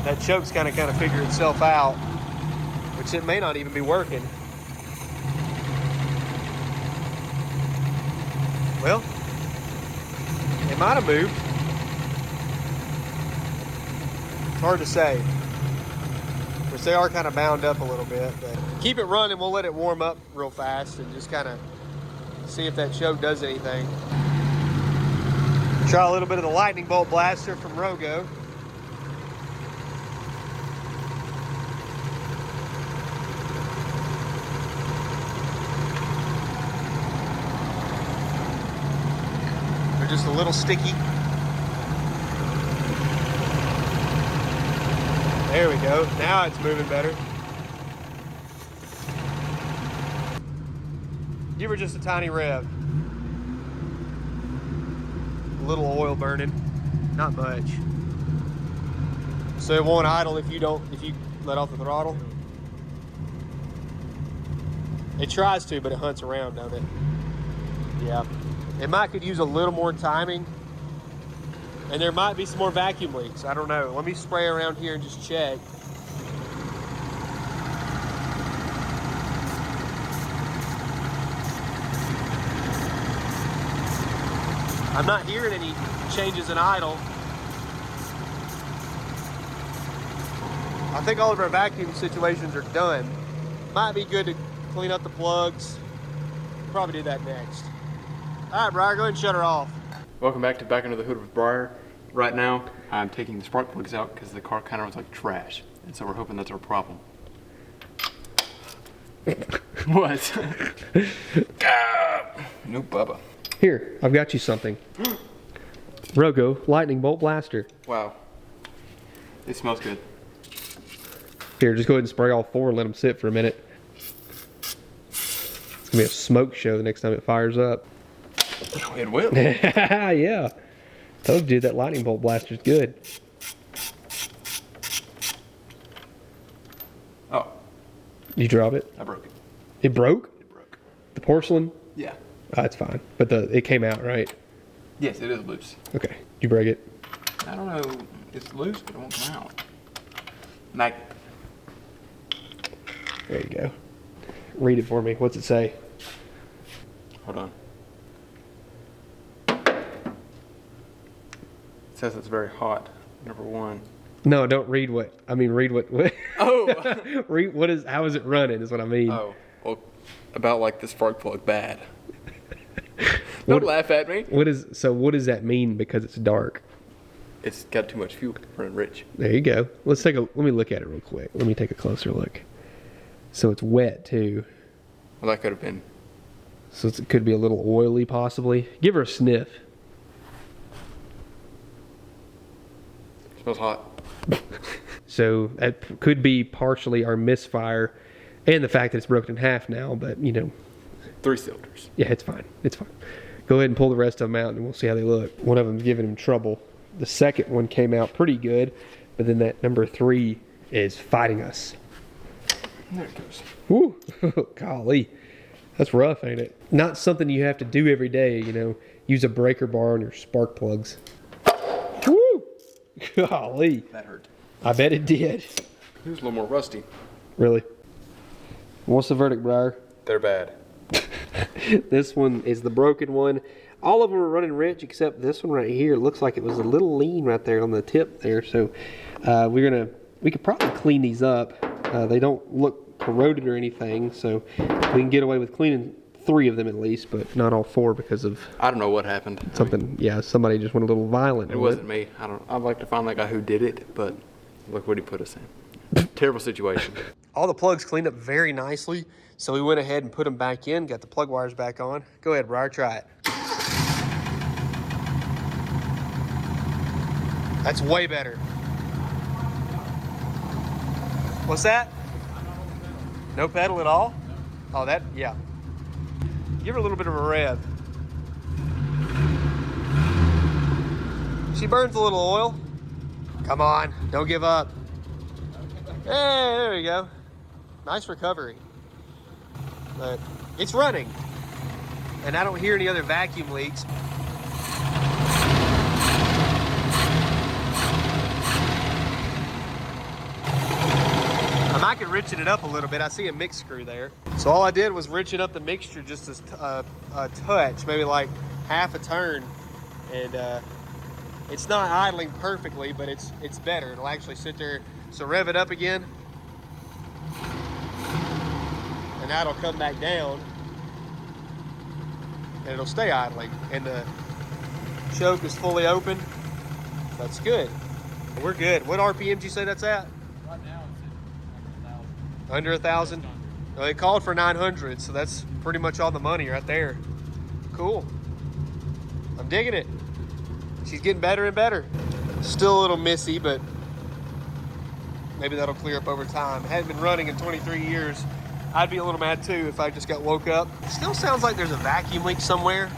That choke's kind of figured itself out, which it may not even be working. Well, it might have moved. It's hard to say. Which they are kind of bound up a little bit, but keep it running. We'll let it warm up real fast and just kind of see if that choke does anything. Try a little bit of the lightning bolt blaster from Rogo. They're just a little sticky. There we go. Now it's moving better. Give her just a tiny rev. little oil burning, not much. So it won't idle if you let off the throttle. It tries to, but it hunts around, doesn't it? Yeah. It might could use a little more timing. And there might be some more vacuum leaks. I don't know. Let me spray around here and just check. I'm not hearing any changes in idle. I think all of our vacuum situations are done. Might be good to clean up the plugs. Probably do that next. All right, Briar, go ahead and shut her off. Welcome back to Back Under the Hood with Briar. Right now, I'm taking the spark plugs out because the car kind of looks like trash. And so we're hoping that's our problem. What? No bubba. Here, I've got you something. Rogo lightning bolt blaster. Wow. It smells good. Here, just go ahead and spray all four and let them sit for a minute. It's gonna be a smoke show the next time it fires up. It will. Yeah. Told you that lightning bolt blaster's good. Oh. You drop it? I broke it. It broke? It broke. The porcelain? Yeah. Oh, that's fine. But it came out, right? Yes, it is loose. Okay. Did you break it? I don't know. It's loose, but it won't come out. Like. There you go. Read it for me. What's it say? Hold on. It says it's very hot. Number one. No, don't read what. I mean, read what. Oh. Read what is. How is it running? Is what I mean. Oh. Well, about like the spark plug bad. Don't laugh at me. What does that mean? Because it's dark. It's got too much fuel, running rich. There you go. Let me look at it real quick. Let me take a closer look. So it's wet too. Well, that could have been. So it could be a little oily, possibly. Give her a sniff. Smells hot. So that could be partially our misfire, and the fact that it's broken in half now. But you know. 3 cylinders. Yeah, it's fine. It's fine. Go ahead and pull the rest of them out and we'll see how they look. One of them's giving him trouble. The second one came out pretty good, but then that number 3 is fighting us. There it goes. Woo! Golly. That's rough, ain't it? Not something you have to do every day, you know. Use a breaker bar on your spark plugs. Woo! Golly. That hurt. I bet it did. It was a little more rusty. Really? What's the verdict, Briar? They're bad. This one is the broken one. All of them are running rich except this one right here. It looks like it was a little lean right there on the tip there. So we could probably clean these up. They don't look corroded or anything, so we can get away with cleaning 3 of them at least, but not all 4 because of I don't know what happened. something. Yeah, somebody just went a little violent. It wasn't me. I'd like to find that guy who did it, but look what he put us in. Terrible situation. All the plugs cleaned up very nicely, so we went ahead and put them back in, got the plug wires back on. Go ahead, Briar, try it. That's way better. What's that? No pedal at all? Oh, that, yeah. Give her a little bit of a rev. She burns a little oil. Come on, don't give up. Hey, there we go. Nice recovery. But it's running. And I don't hear any other vacuum leaks. I might could richen it up a little bit. I see a mix screw there. So all I did was richen up the mixture just a touch, maybe like half a turn. And it's not idling perfectly, but it's better. It'll actually sit there. So rev it up again. And now it'll come back down. And it'll stay idling. And the choke is fully open. That's good. We're good. What RPM did you say that's at? Right now it's Under 1,000? Well, they called for 900, so that's pretty much all the money right there. Cool. I'm digging it. She's getting better and better. Still a little missy, but maybe that'll clear up over time. Hadn't been running in 23 years. I'd be a little mad too if I just got woke up. Still sounds like there's a vacuum leak somewhere.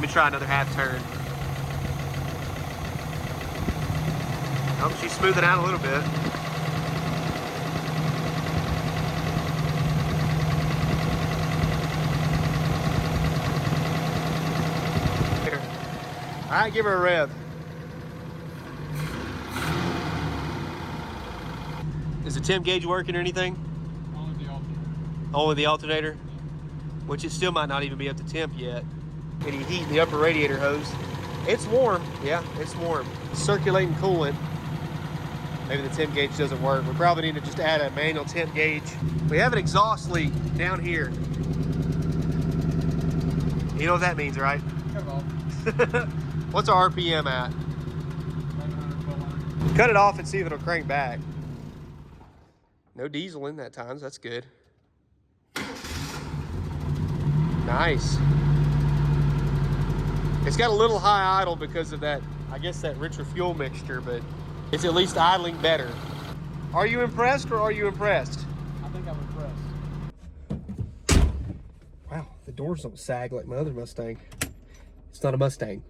Let me try another half turn. Oh, she's smoothing out a little bit. Here. All right, give her a rev. Is the temp gauge working or anything? Only the alternator. Only the alternator? Which it still might not even be up to temp yet. Any heat in the upper radiator hose. It's warm, yeah, it's warm. Circulating coolant. Maybe the temp gauge doesn't work. We probably need to just add a manual temp gauge. We have an exhaust leak down here. You know what that means, right? Cut it off. What's our RPM at? 1100, 1200. Cut it off and see if it'll crank back. No diesel in that time, so that's good. Nice. It's got a little high idle because of that, I guess that richer fuel mixture, but it's at least idling better. Are you impressed or are you impressed? I think I'm impressed. Wow, the doors don't sag like my other Mustang. It's not a Mustang.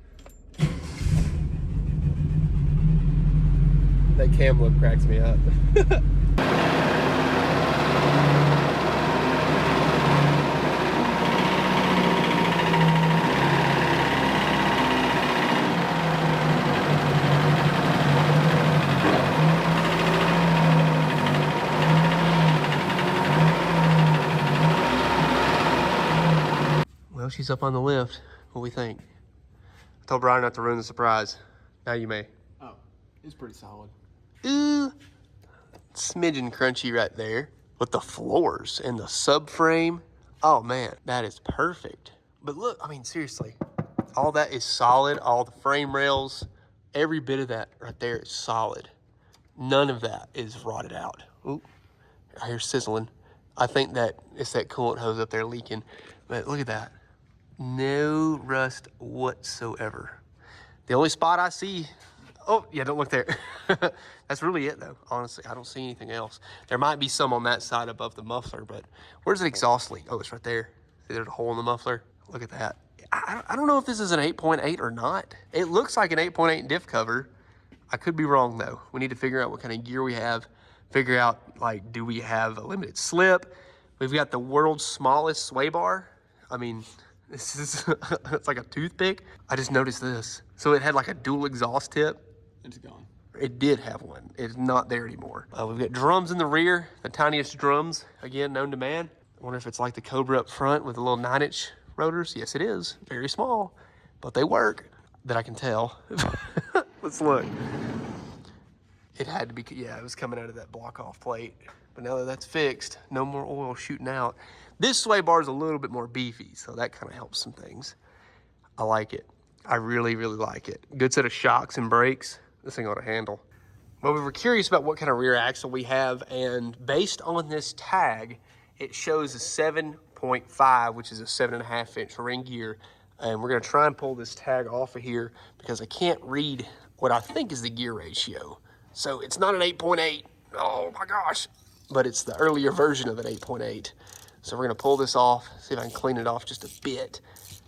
That cam look cracks me up. Well, she's up on the lift. What do we think? I told Brian not to ruin the surprise. Now you may. Oh, it's pretty solid. Ooh, smidgen crunchy right there. With the floors and the subframe. Oh man, that is perfect. But look, I mean, seriously, all that is solid. All the frame rails, every bit of that right there is solid. None of that is rotted out. Ooh, I hear sizzling. I think that it's that coolant hose up there leaking. But look at that. No rust whatsoever. The only spot I see, oh yeah, don't look there. That's really it though, honestly. I don't see anything else. There might be some on that side above the muffler, but where's the exhaust leak? Oh, it's right there. See, there's a hole in the muffler. Look at that. I don't know if this is an 8.8 or not. It looks like an 8.8 diff cover. I could be wrong though. We need to figure out what kind of gear we have. Figure out, like, do we have a limited slip? We've got the world's smallest sway bar. I mean, this is, it's like a toothpick. I just noticed this. So it had like a dual exhaust tip. It's gone. It did have one. It's not there anymore. We've got drums in the rear, the tiniest drums, again, known to man. I wonder if it's like the Cobra up front with the little 9-inch rotors. Yes, it is. Very small, but they work, that I can tell. Let's look. It had to be, yeah, it was coming out of that block-off plate. But now that that's fixed, no more oil shooting out. This sway bar is a little bit more beefy, so that kind of helps some things. I like it. I really, really like it. Good set of shocks and brakes. This thing ought to handle. Well, we were curious about what kind of rear axle we have, and based on this tag, it shows a 7.5, which is a 7.5-inch ring gear. And we're gonna try and pull this tag off of here because I can't read what I think is the gear ratio. So it's not an 8.8, oh my gosh, but it's the earlier version of an 8.8. So we're gonna pull this off, see if I can clean it off just a bit,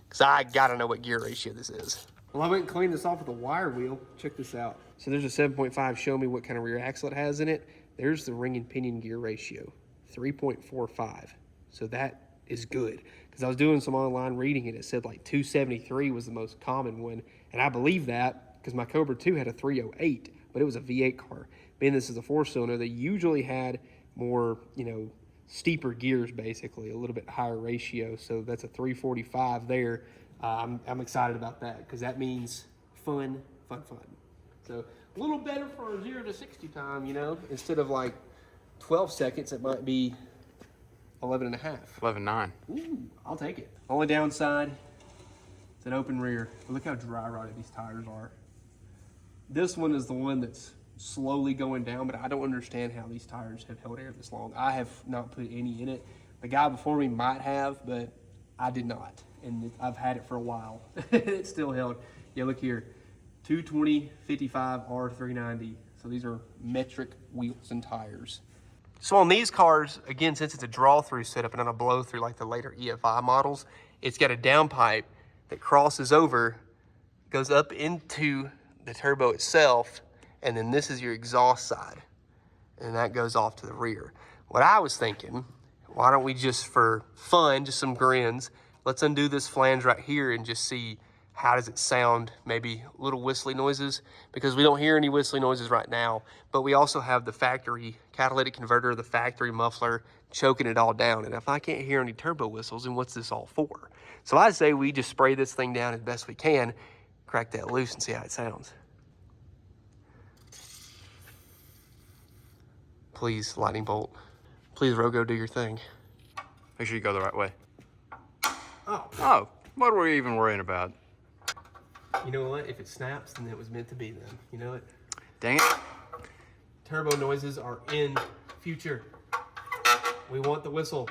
because I gotta know what gear ratio this is. Well, I went and cleaned this off with a wire wheel. Check this out. So there's a 7.5, show me what kind of rear axle it has in it. There's the ring and pinion gear ratio, 3.45. So that is good, because I was doing some online reading and it said like 273 was the most common one. And I believe that because my Cobra 2 had a 308, but it was a V8 car. Being this is a 4-cylinder, they usually had more, you know, steeper gears, basically, a little bit higher ratio. So that's a 345 there. I'm excited about that because that means fun. So a little better for a 0 to 60 time, you know, instead of like 12 seconds, it might be 11 and a half. 11.9. Ooh, I'll take it. Only downside, it's an open rear. But look how dry rotted these tires are. This one is the one that's slowly going down, but I don't understand how these tires have held air this long. I have not put any in it. The guy before me might have, but I did not. And I've had it for a while. It still held. Yeah, look here. 220 55 R390. So these are metric wheels and tires. So on these cars, again, since it's a draw-through setup and not a blow-through like the later EFI models, it's got a downpipe that crosses over, goes up into the turbo itself, and then this is your exhaust side, and that goes off to the rear. What I was thinking, why don't we just, for fun, just some grins, let's undo this flange right here and just see how does it sound, maybe little whistly noises, because we don't hear any whistly noises right now, but we also have the factory catalytic converter, the factory muffler, choking it all down. And if I can't hear any turbo whistles, then what's this all for? So I say we just spray this thing down as best we can, crack that loose and see how it sounds. Please, lightning bolt. Please, Rogo, do your thing. Make sure you go the right way. Oh, what were we even worrying about? You know what? If it snaps, then it was meant to be then. You know it? Dang it. Turbo noises are in future. We want the whistle.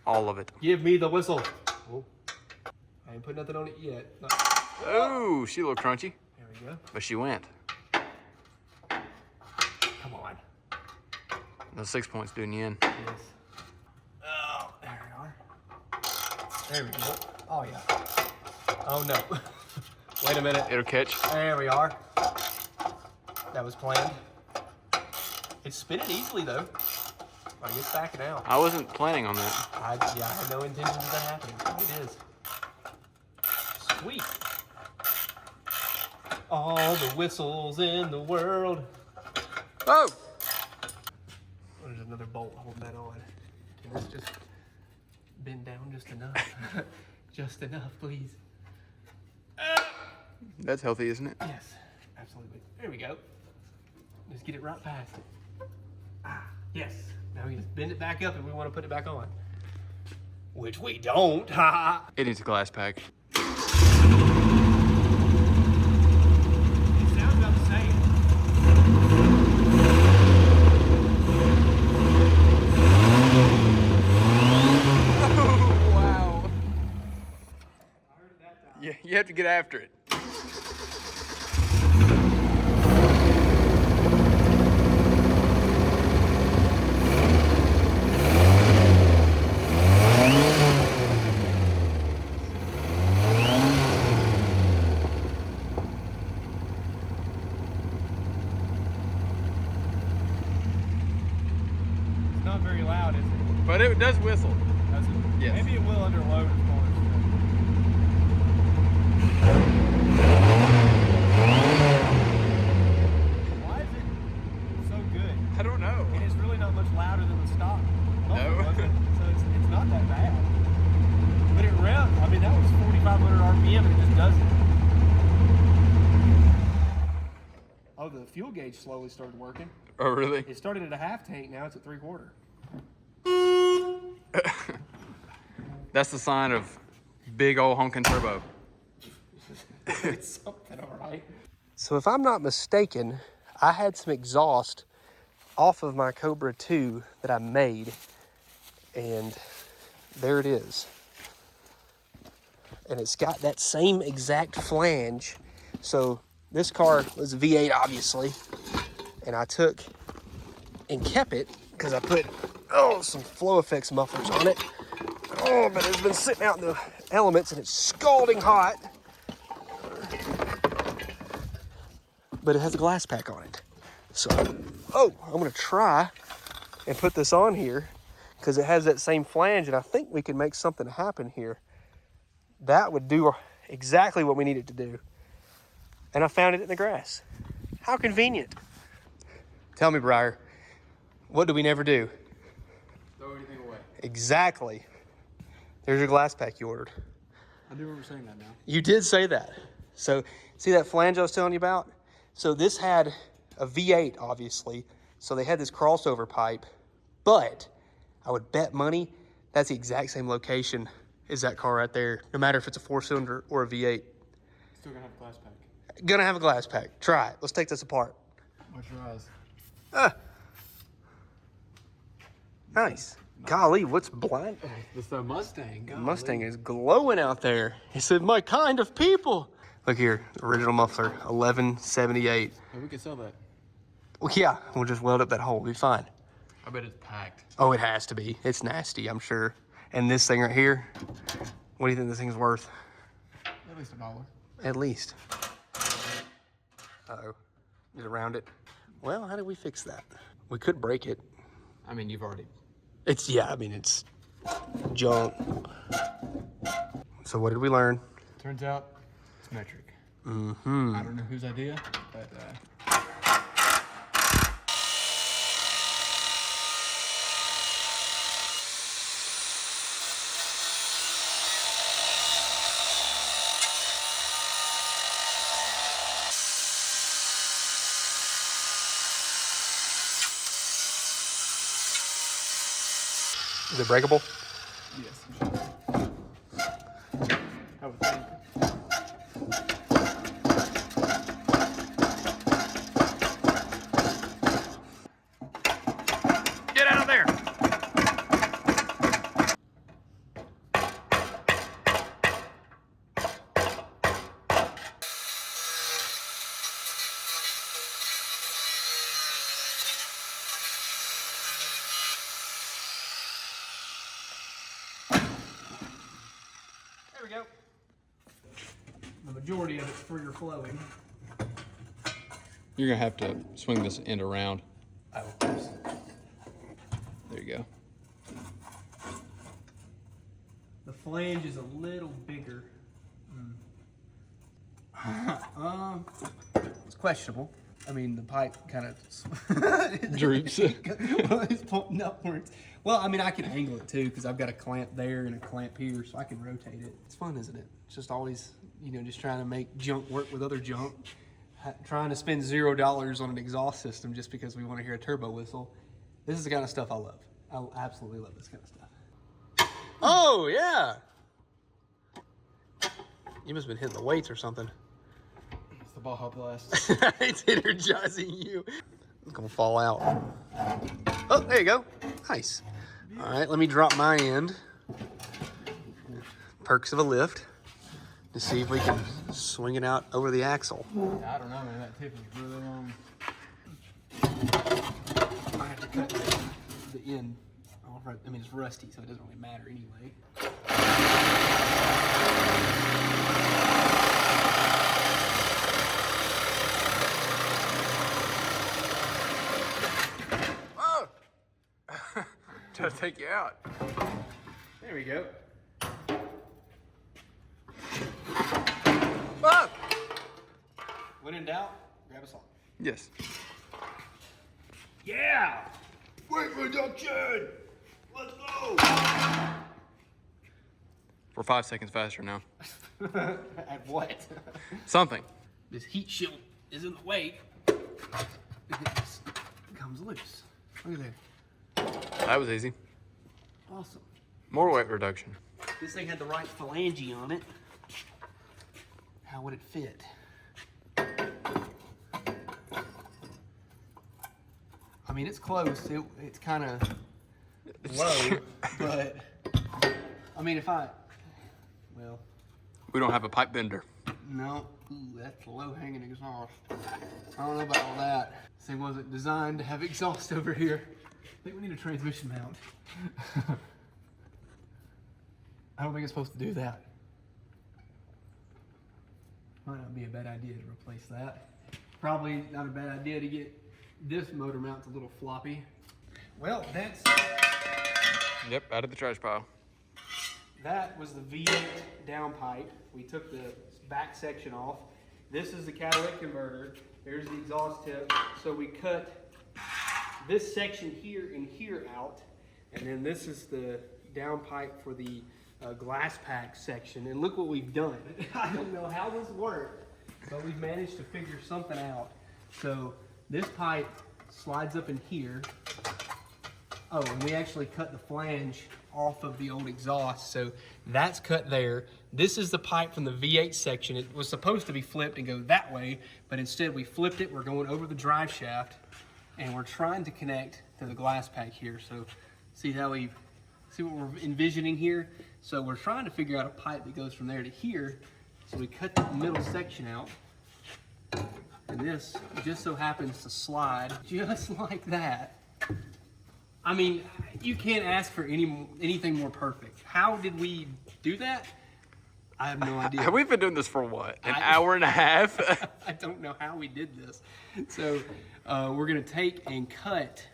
All of it. Give me the whistle. Oh, I ain't put nothing on it yet. Oh, she a little crunchy. There we go. But she went. Come on. The 6 points doing you in. Yes. Oh, there we are. There we go. Oh, yeah. Oh, no. Wait a minute. It'll catch. There we are. That was planned. It's spinning easily, though. Oh, it's backing out. I wasn't planning on that. I had no intention of that happening. It is. Sweet. All the whistles in the world. Oh! There's another bolt holding that on. Can this just bend down just enough? Just enough, please. That's healthy, isn't it? Yes, absolutely. There we go. Just get it right past it. Ah, yes. Now we just bend it back up if we want to put it back on. Which we don't. It needs a glass pack. It sounds about the same. Oh, wow. Yeah, you have to get after it. Not very loud, is it? But it does whistle. Does it? Yes. Maybe it will under load, of course. Why is it so good? I don't know. And it's really not much louder than the stock. No. So it's not that bad. But it revved. I mean, that was 4,500 RPM and it just does it. Oh, the fuel gauge slowly started working. Oh, really? It started at a half tank, now it's at 3/4. That's the sign of big old honking turbo. It's something, all right. So if I'm not mistaken, I had some exhaust off of my Cobra 2 that I made, and there it is. And it's got that same exact flange. So this car was a V8, obviously, and I took and kept it because I put some flow effects mufflers on it. Oh, but it's been sitting out in the elements and it's scalding hot. But it has a glass pack on it. So, I'm gonna try and put this on here because it has that same flange, and I think we can make something happen here. That would do exactly what we need it to do. And I found it in the grass. How convenient. Tell me, Briar, what do we never do? Throw anything away. Exactly. There's your glass pack you ordered. I do remember saying that now. You did say that. So, see that flange I was telling you about? So this had a V8, obviously. So they had this crossover pipe, but I would bet money that's the exact same location as that car right there, no matter if it's a 4-cylinder or a V8. Still gonna have a glass pack. Gonna have a glass pack. Try it. Let's take this apart. Watch your eyes. Nice. Golly, what's blind? It's the Mustang. The Mustang is glowing out there. He said, my kind of people. Look here, original muffler, 1178. Hey, we can sell that. Well, yeah, we'll just weld up that hole. We'll be fine. I bet it's packed. Oh, it has to be. It's nasty, I'm sure. And this thing right here, what do you think this thing's worth? At least $1. At least. Uh-oh. Is it round it? Well, how did we fix that? We could break it. I mean, you've already... It's junk. So what did we learn? Turns out it's metric. Mm-hmm. I don't know whose idea, but Is it breakable? yes. I would think. Get out of there! There we go. The majority of it's freer flowing. You're gonna have to swing this end around. Oh. There you go. The flange is a little bigger. It's questionable. I mean, the pipe kind of Droops. It's pointing upwards. Well, I mean, I can angle it too because I've got a clamp there and a clamp here, so I can rotate it. It's fun, isn't it? It's just always, just trying to make junk work with other junk. Trying to spend $0 on an exhaust system just because we want to hear a turbo whistle. This is the kind of stuff I love. I absolutely love this kind of stuff. Oh, yeah. You must have been hitting the weights or something. It's the ball hop blast. It's energizing you. It's going to fall out. Oh, there you go. Nice. All right, let me drop my end. Perks of a lift. To see if we can swing it out over the axle. I don't know, man. That tip is really long. I have to cut the end off. I mean, it's rusty, so it doesn't really matter anyway. Oh! Try to take you out. There we go. Ah! When in doubt, grab a saw. Yes. Yeah! Weight reduction! Let's go! We're 5 seconds faster now. At what? Something. This heat shield is in the way. It just comes loose. Look at there. That was easy. Awesome. More weight reduction. If this thing had the right phalange on it, how would it fit? I mean, it's close. It's kind of low, but I mean, well, We don't have a pipe bender. no. Ooh, that's low-hanging exhaust. I don't know about all that. This thing wasn't designed to have exhaust over here. I think we need a transmission mount. I don't think it's supposed to do that. Might not be a bad idea to replace that. Probably not a bad idea to get this motor mount a little floppy. Well, that's... Yep, out of the trash pile. That was the V8 downpipe. We took the back section off. This is the catalytic converter. There's the exhaust tip. So we cut this section here and here out. And then this is the downpipe for the glass pack section. And look what we've done. I don't know how this worked, but we've managed to figure something out. So this pipe slides up in here. Oh, and we actually cut the flange off of the old exhaust, so that's cut there. This is the pipe from the V8 section. It was supposed to be flipped and go that way, but instead we flipped it. We're going over the drive shaft, and we're trying to connect to the glass pack here. So see what we're envisioning here? So we're trying to figure out a pipe that goes from there to here. So we cut the middle section out, and this just so happens to slide just like that. I mean, you can't ask for anything more perfect. How did we do that? I have no idea. We've been doing this for what? An hour and a half? I don't know how we did this. So we're gonna take and cut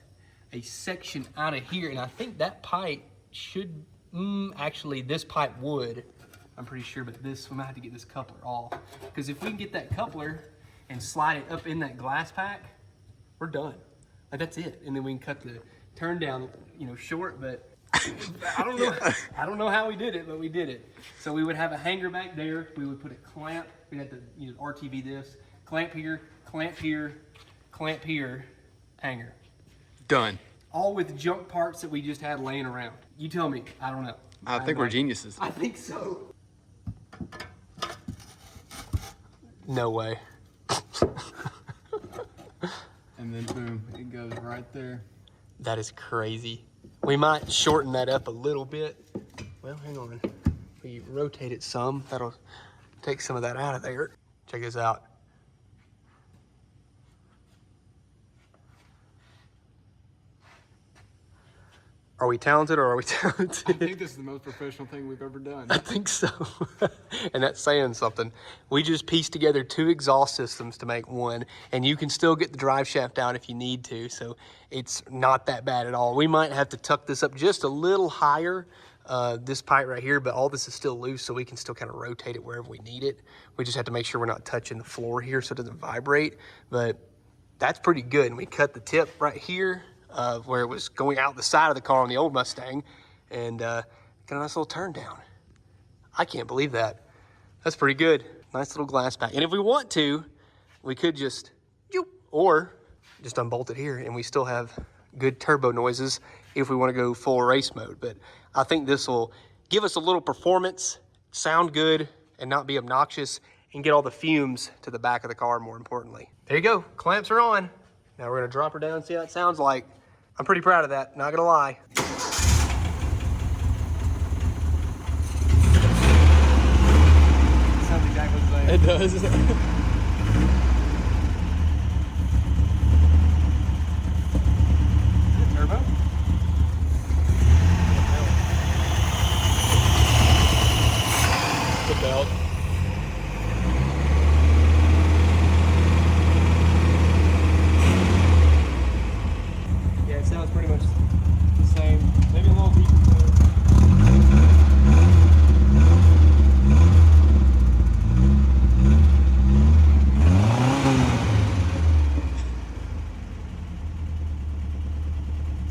a section out of here, and I think that pipe should, actually this pipe would, I'm pretty sure, but we might have to get this coupler off. Because if we can get that coupler and slide it up in that glass pack, we're done. Like, that's it. And then we can cut the turn down, short, but I don't know. I don't know how we did it, but we did it. So we would have a hanger back there. We would put a clamp. We'd have to RTV this. Clamp here, clamp here, clamp here, hanger. Done. All with junk parts that we just had laying around. You tell me. I don't know. I think we're geniuses. I think so. No way. And then boom, it goes right there. That is crazy. We might shorten that up a little bit. Well, hang on. We rotate it some. That'll take some of that out of there. Check this out. Are we talented or are we talented? I think this is the most professional thing we've ever done. I think so. And that's saying something. We just pieced together 2 exhaust systems to make one, and you can still get the drive shaft out if you need to, so it's not that bad at all. We might have to tuck this up just a little higher, this pipe right here, but all this is still loose, so we can still kind of rotate it wherever we need it. We just have to make sure we're not touching the floor here so it doesn't vibrate, but that's pretty good. And we cut the tip right here, where it was going out the side of the car on the old Mustang, and got a nice little turn down. I can't believe that. That's pretty good. Nice little glass pack. And if we want to, we could just, or just unbolt it here, and we still have good turbo noises if we want to go full race mode. But I think this will give us a little performance, sound good, and not be obnoxious, and get all the fumes to the back of the car, more importantly. There you go. Clamps are on. Now we're going to drop her down and see how it sounds like. I'm pretty proud of that, not gonna lie. Sounds exactly the same. It does. Is it turbo? The belt. It sounds pretty much the same, maybe a little deeper too.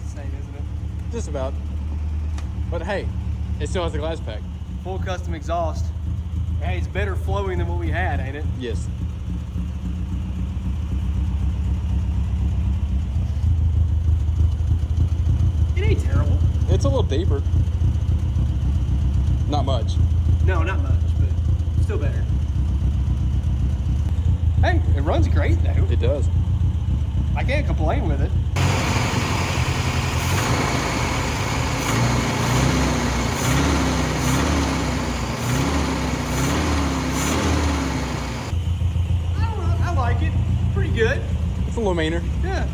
Same, isn't it? Just about. But hey, it still has the glass pack. Full custom exhaust. Hey, it's better flowing than what we had, ain't it? Yes. It ain't terrible. It's a little deeper. Not much. No, not much, but still better. Hey, it runs great though. It does. I can't complain with it. I don't know, I like it. Pretty good. It's a little meaner. Yeah.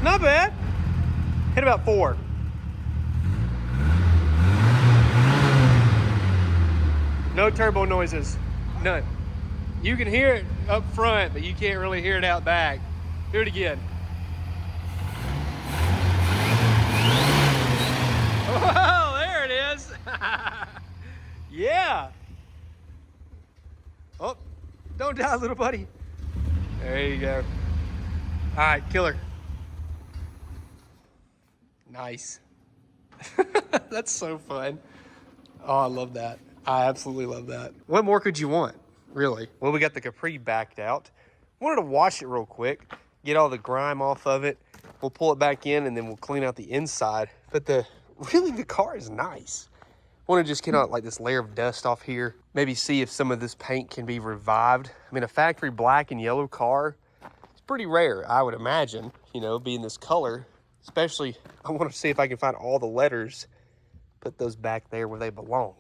Not bad. Hit about 4. No turbo noises. None. You can hear it up front, but you can't really hear it out back. Do it again. Oh, there it is. Yeah. Oh, don't die, little buddy. There you go. All right, killer. Nice. That's so fun. Oh, I love that. I absolutely love that. What more could you want, really? Well, we got the Capri backed out. Wanted to wash it real quick, get all the grime off of it. We'll pull it back in and then we'll clean out the inside. But the car is nice. Want to just get out like this layer of dust off here. Maybe see if some of this paint can be revived. I mean, a factory black and yellow car, it's pretty rare, I would imagine, being this color. Especially, I want to see if I can find all the letters, put those back there where they belong.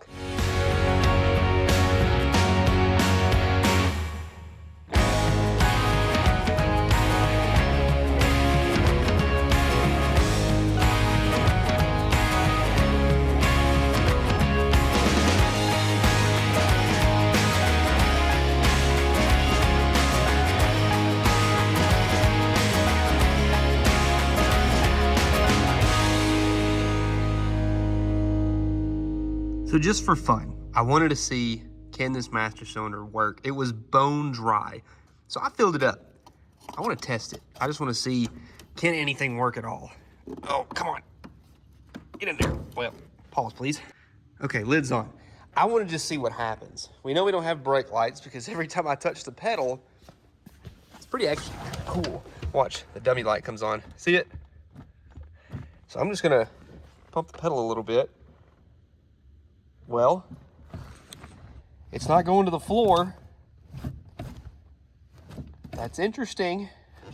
So just for fun, I wanted to see, can this master cylinder work? It was bone dry. So I filled it up. I want to test it. I just want to see, can anything work at all? Oh, come on. Get in there. Well, pause, please. Okay, lid's on. I want to just see what happens. We know we don't have brake lights because every time I touch the pedal, it's pretty actually cool. Watch, the dummy light comes on. See it? So I'm just gonna pump the pedal a little bit. Well, it's not going to the floor. That's interesting,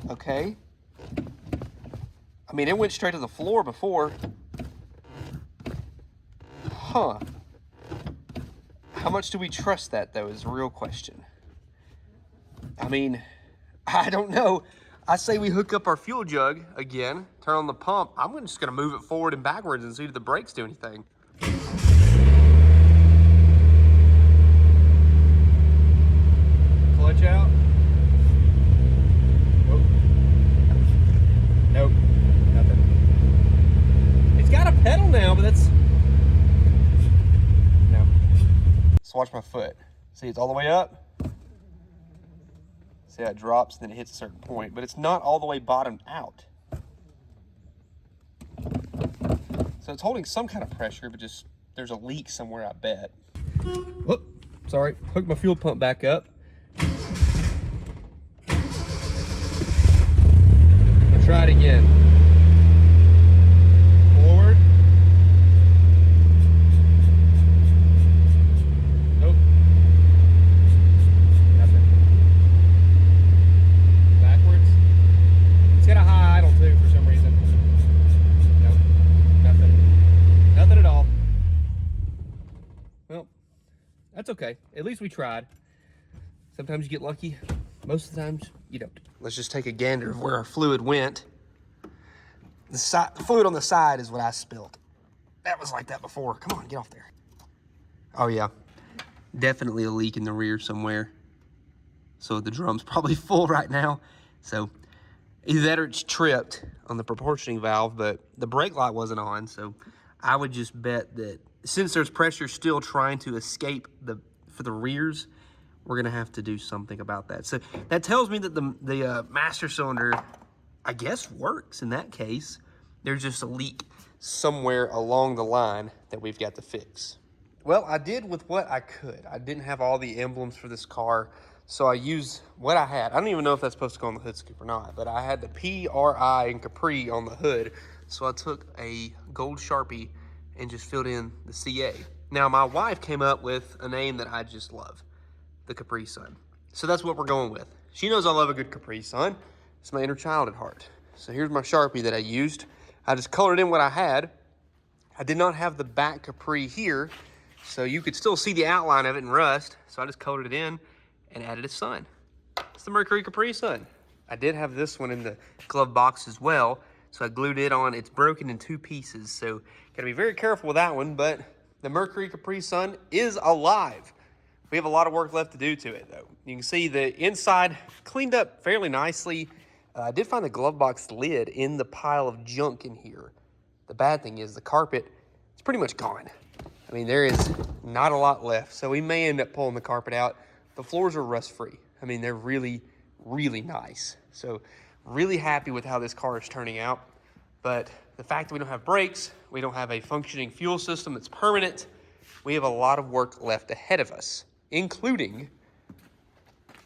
okay? I mean, it went straight to the floor before. Huh. How much do we trust that, though, is the real question. I mean, I don't know. I say we hook up our fuel jug again, turn on the pump. I'm just gonna move it forward and backwards and see if the brakes do anything. Clutch out. Nope. Nope. Nothing. It's got a pedal now, but that's... No. So watch my foot. See, it's all the way up. See how it drops, and then it hits a certain point, but it's not all the way bottomed out. So it's holding some kind of pressure, but just there's a leak somewhere, I bet. Whoop, sorry, hook my fuel pump back up. I'll try it again. Forward. Nope. Nothing. Backwards. It's got a high idle too for some reason. Nope. Nothing. Nothing at all. Well, that's okay. At least we tried. Sometimes you get lucky. Most of the times you don't. Let's just take a gander of where our fluid went. The fluid on the side is what I spilled. That was like that before. Come on, get off there. Oh yeah, definitely a leak in the rear somewhere. So the drum's probably full right now. So either that or it's tripped on the proportioning valve, but the brake light wasn't on. So I would just bet that since there's pressure still trying to escape for the rears, we're gonna have to do something about that. So that tells me that the master cylinder, I guess, works in that case. There's just a leak somewhere along the line that we've got to fix. Well, I did with what I could. I didn't have all the emblems for this car, so I used what I had. I don't even know if that's supposed to go on the hood scoop or not, but I had the PRI and Capri on the hood, so I took a gold Sharpie and just filled in the CA. Now, my wife came up with a name that I just love, the Capri Sun. So that's what we're going with. She knows I love a good Capri Sun. It's my inner child at heart. So here's my Sharpie that I used. I just colored in what I had. I did not have the back Capri here, so you could still see the outline of it in rust. So I just colored it in and added a sun. It's the Mercury Capri Sun. I did have this one in the glove box as well, so I glued it on. It's broken in 2 pieces, so gotta be very careful with that one, but the Mercury Capri Sun is alive. We have a lot of work left to do to it, though. You can see the inside cleaned up fairly nicely. I did find the glove box lid in the pile of junk in here. The bad thing is the carpet, it's pretty much gone. I mean, there is not a lot left, so we may end up pulling the carpet out. The floors are rust-free. I mean, they're really, really nice. So really happy with how this car is turning out. But the fact that we don't have brakes, we don't have a functioning fuel system that's permanent, we have a lot of work left ahead of us, including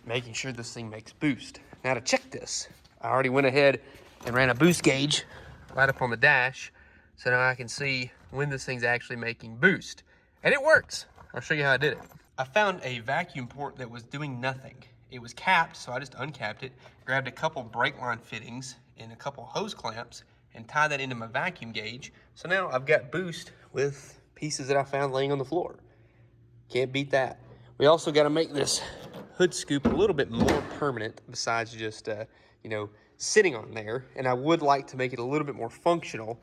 making sure this thing makes boost. Now to check this, I already went ahead and ran a boost gauge right up on the dash, so now I can see when this thing's actually making boost. And it works. I'll show you how I did it. I found a vacuum port that was doing nothing. It was capped, so I just uncapped it, grabbed a couple brake line fittings and a couple hose clamps, and tied that into my vacuum gauge. So now I've got boost with pieces that I found laying on the floor. Can't beat that. We also got to make this hood scoop a little bit more permanent besides just, you know, sitting on there. And I would like to make it a little bit more functional,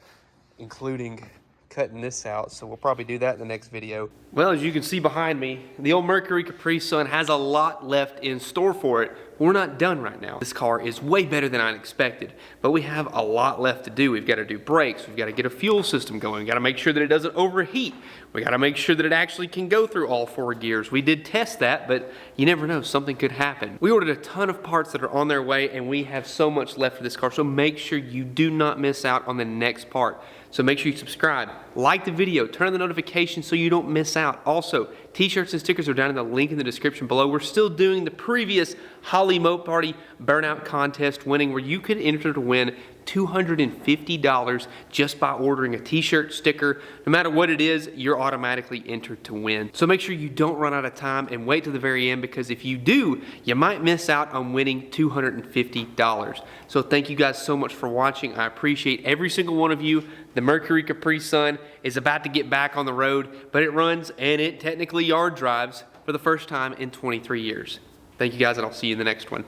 including cutting this out. So we'll probably do that in the next video. Well, as you can see behind me, the old Mercury Capri Sun has a lot left in store for it, we're not done right now. This car is way better than I expected, but we have a lot left to do. We've got to do brakes, we've got to get a fuel system going, we've got to make sure that it doesn't overheat, we got to make sure that it actually can go through all 4 gears. We did test that, but you never know, something could happen. We ordered a ton of parts that are on their way, and we have so much left for this car, so make sure you do not miss out on the next part. So make sure you subscribe, like the video, turn on the notifications so you don't miss out. Also, t-shirts and stickers are down in the link in the description below. We're still doing the previous Holly Moat Party Burnout Contest winning, where you could enter to win $250 just by ordering a t-shirt, sticker. No matter what it is, you're automatically entered to win. So make sure you don't run out of time and wait to the very end, because if you do, you might miss out on winning $250. So thank you guys so much for watching. I appreciate every single one of you. The Mercury Capri Sun is about to get back on the road, but it runs and it technically yard drives for the first time in 23 years. Thank you guys, and I'll see you in the next one.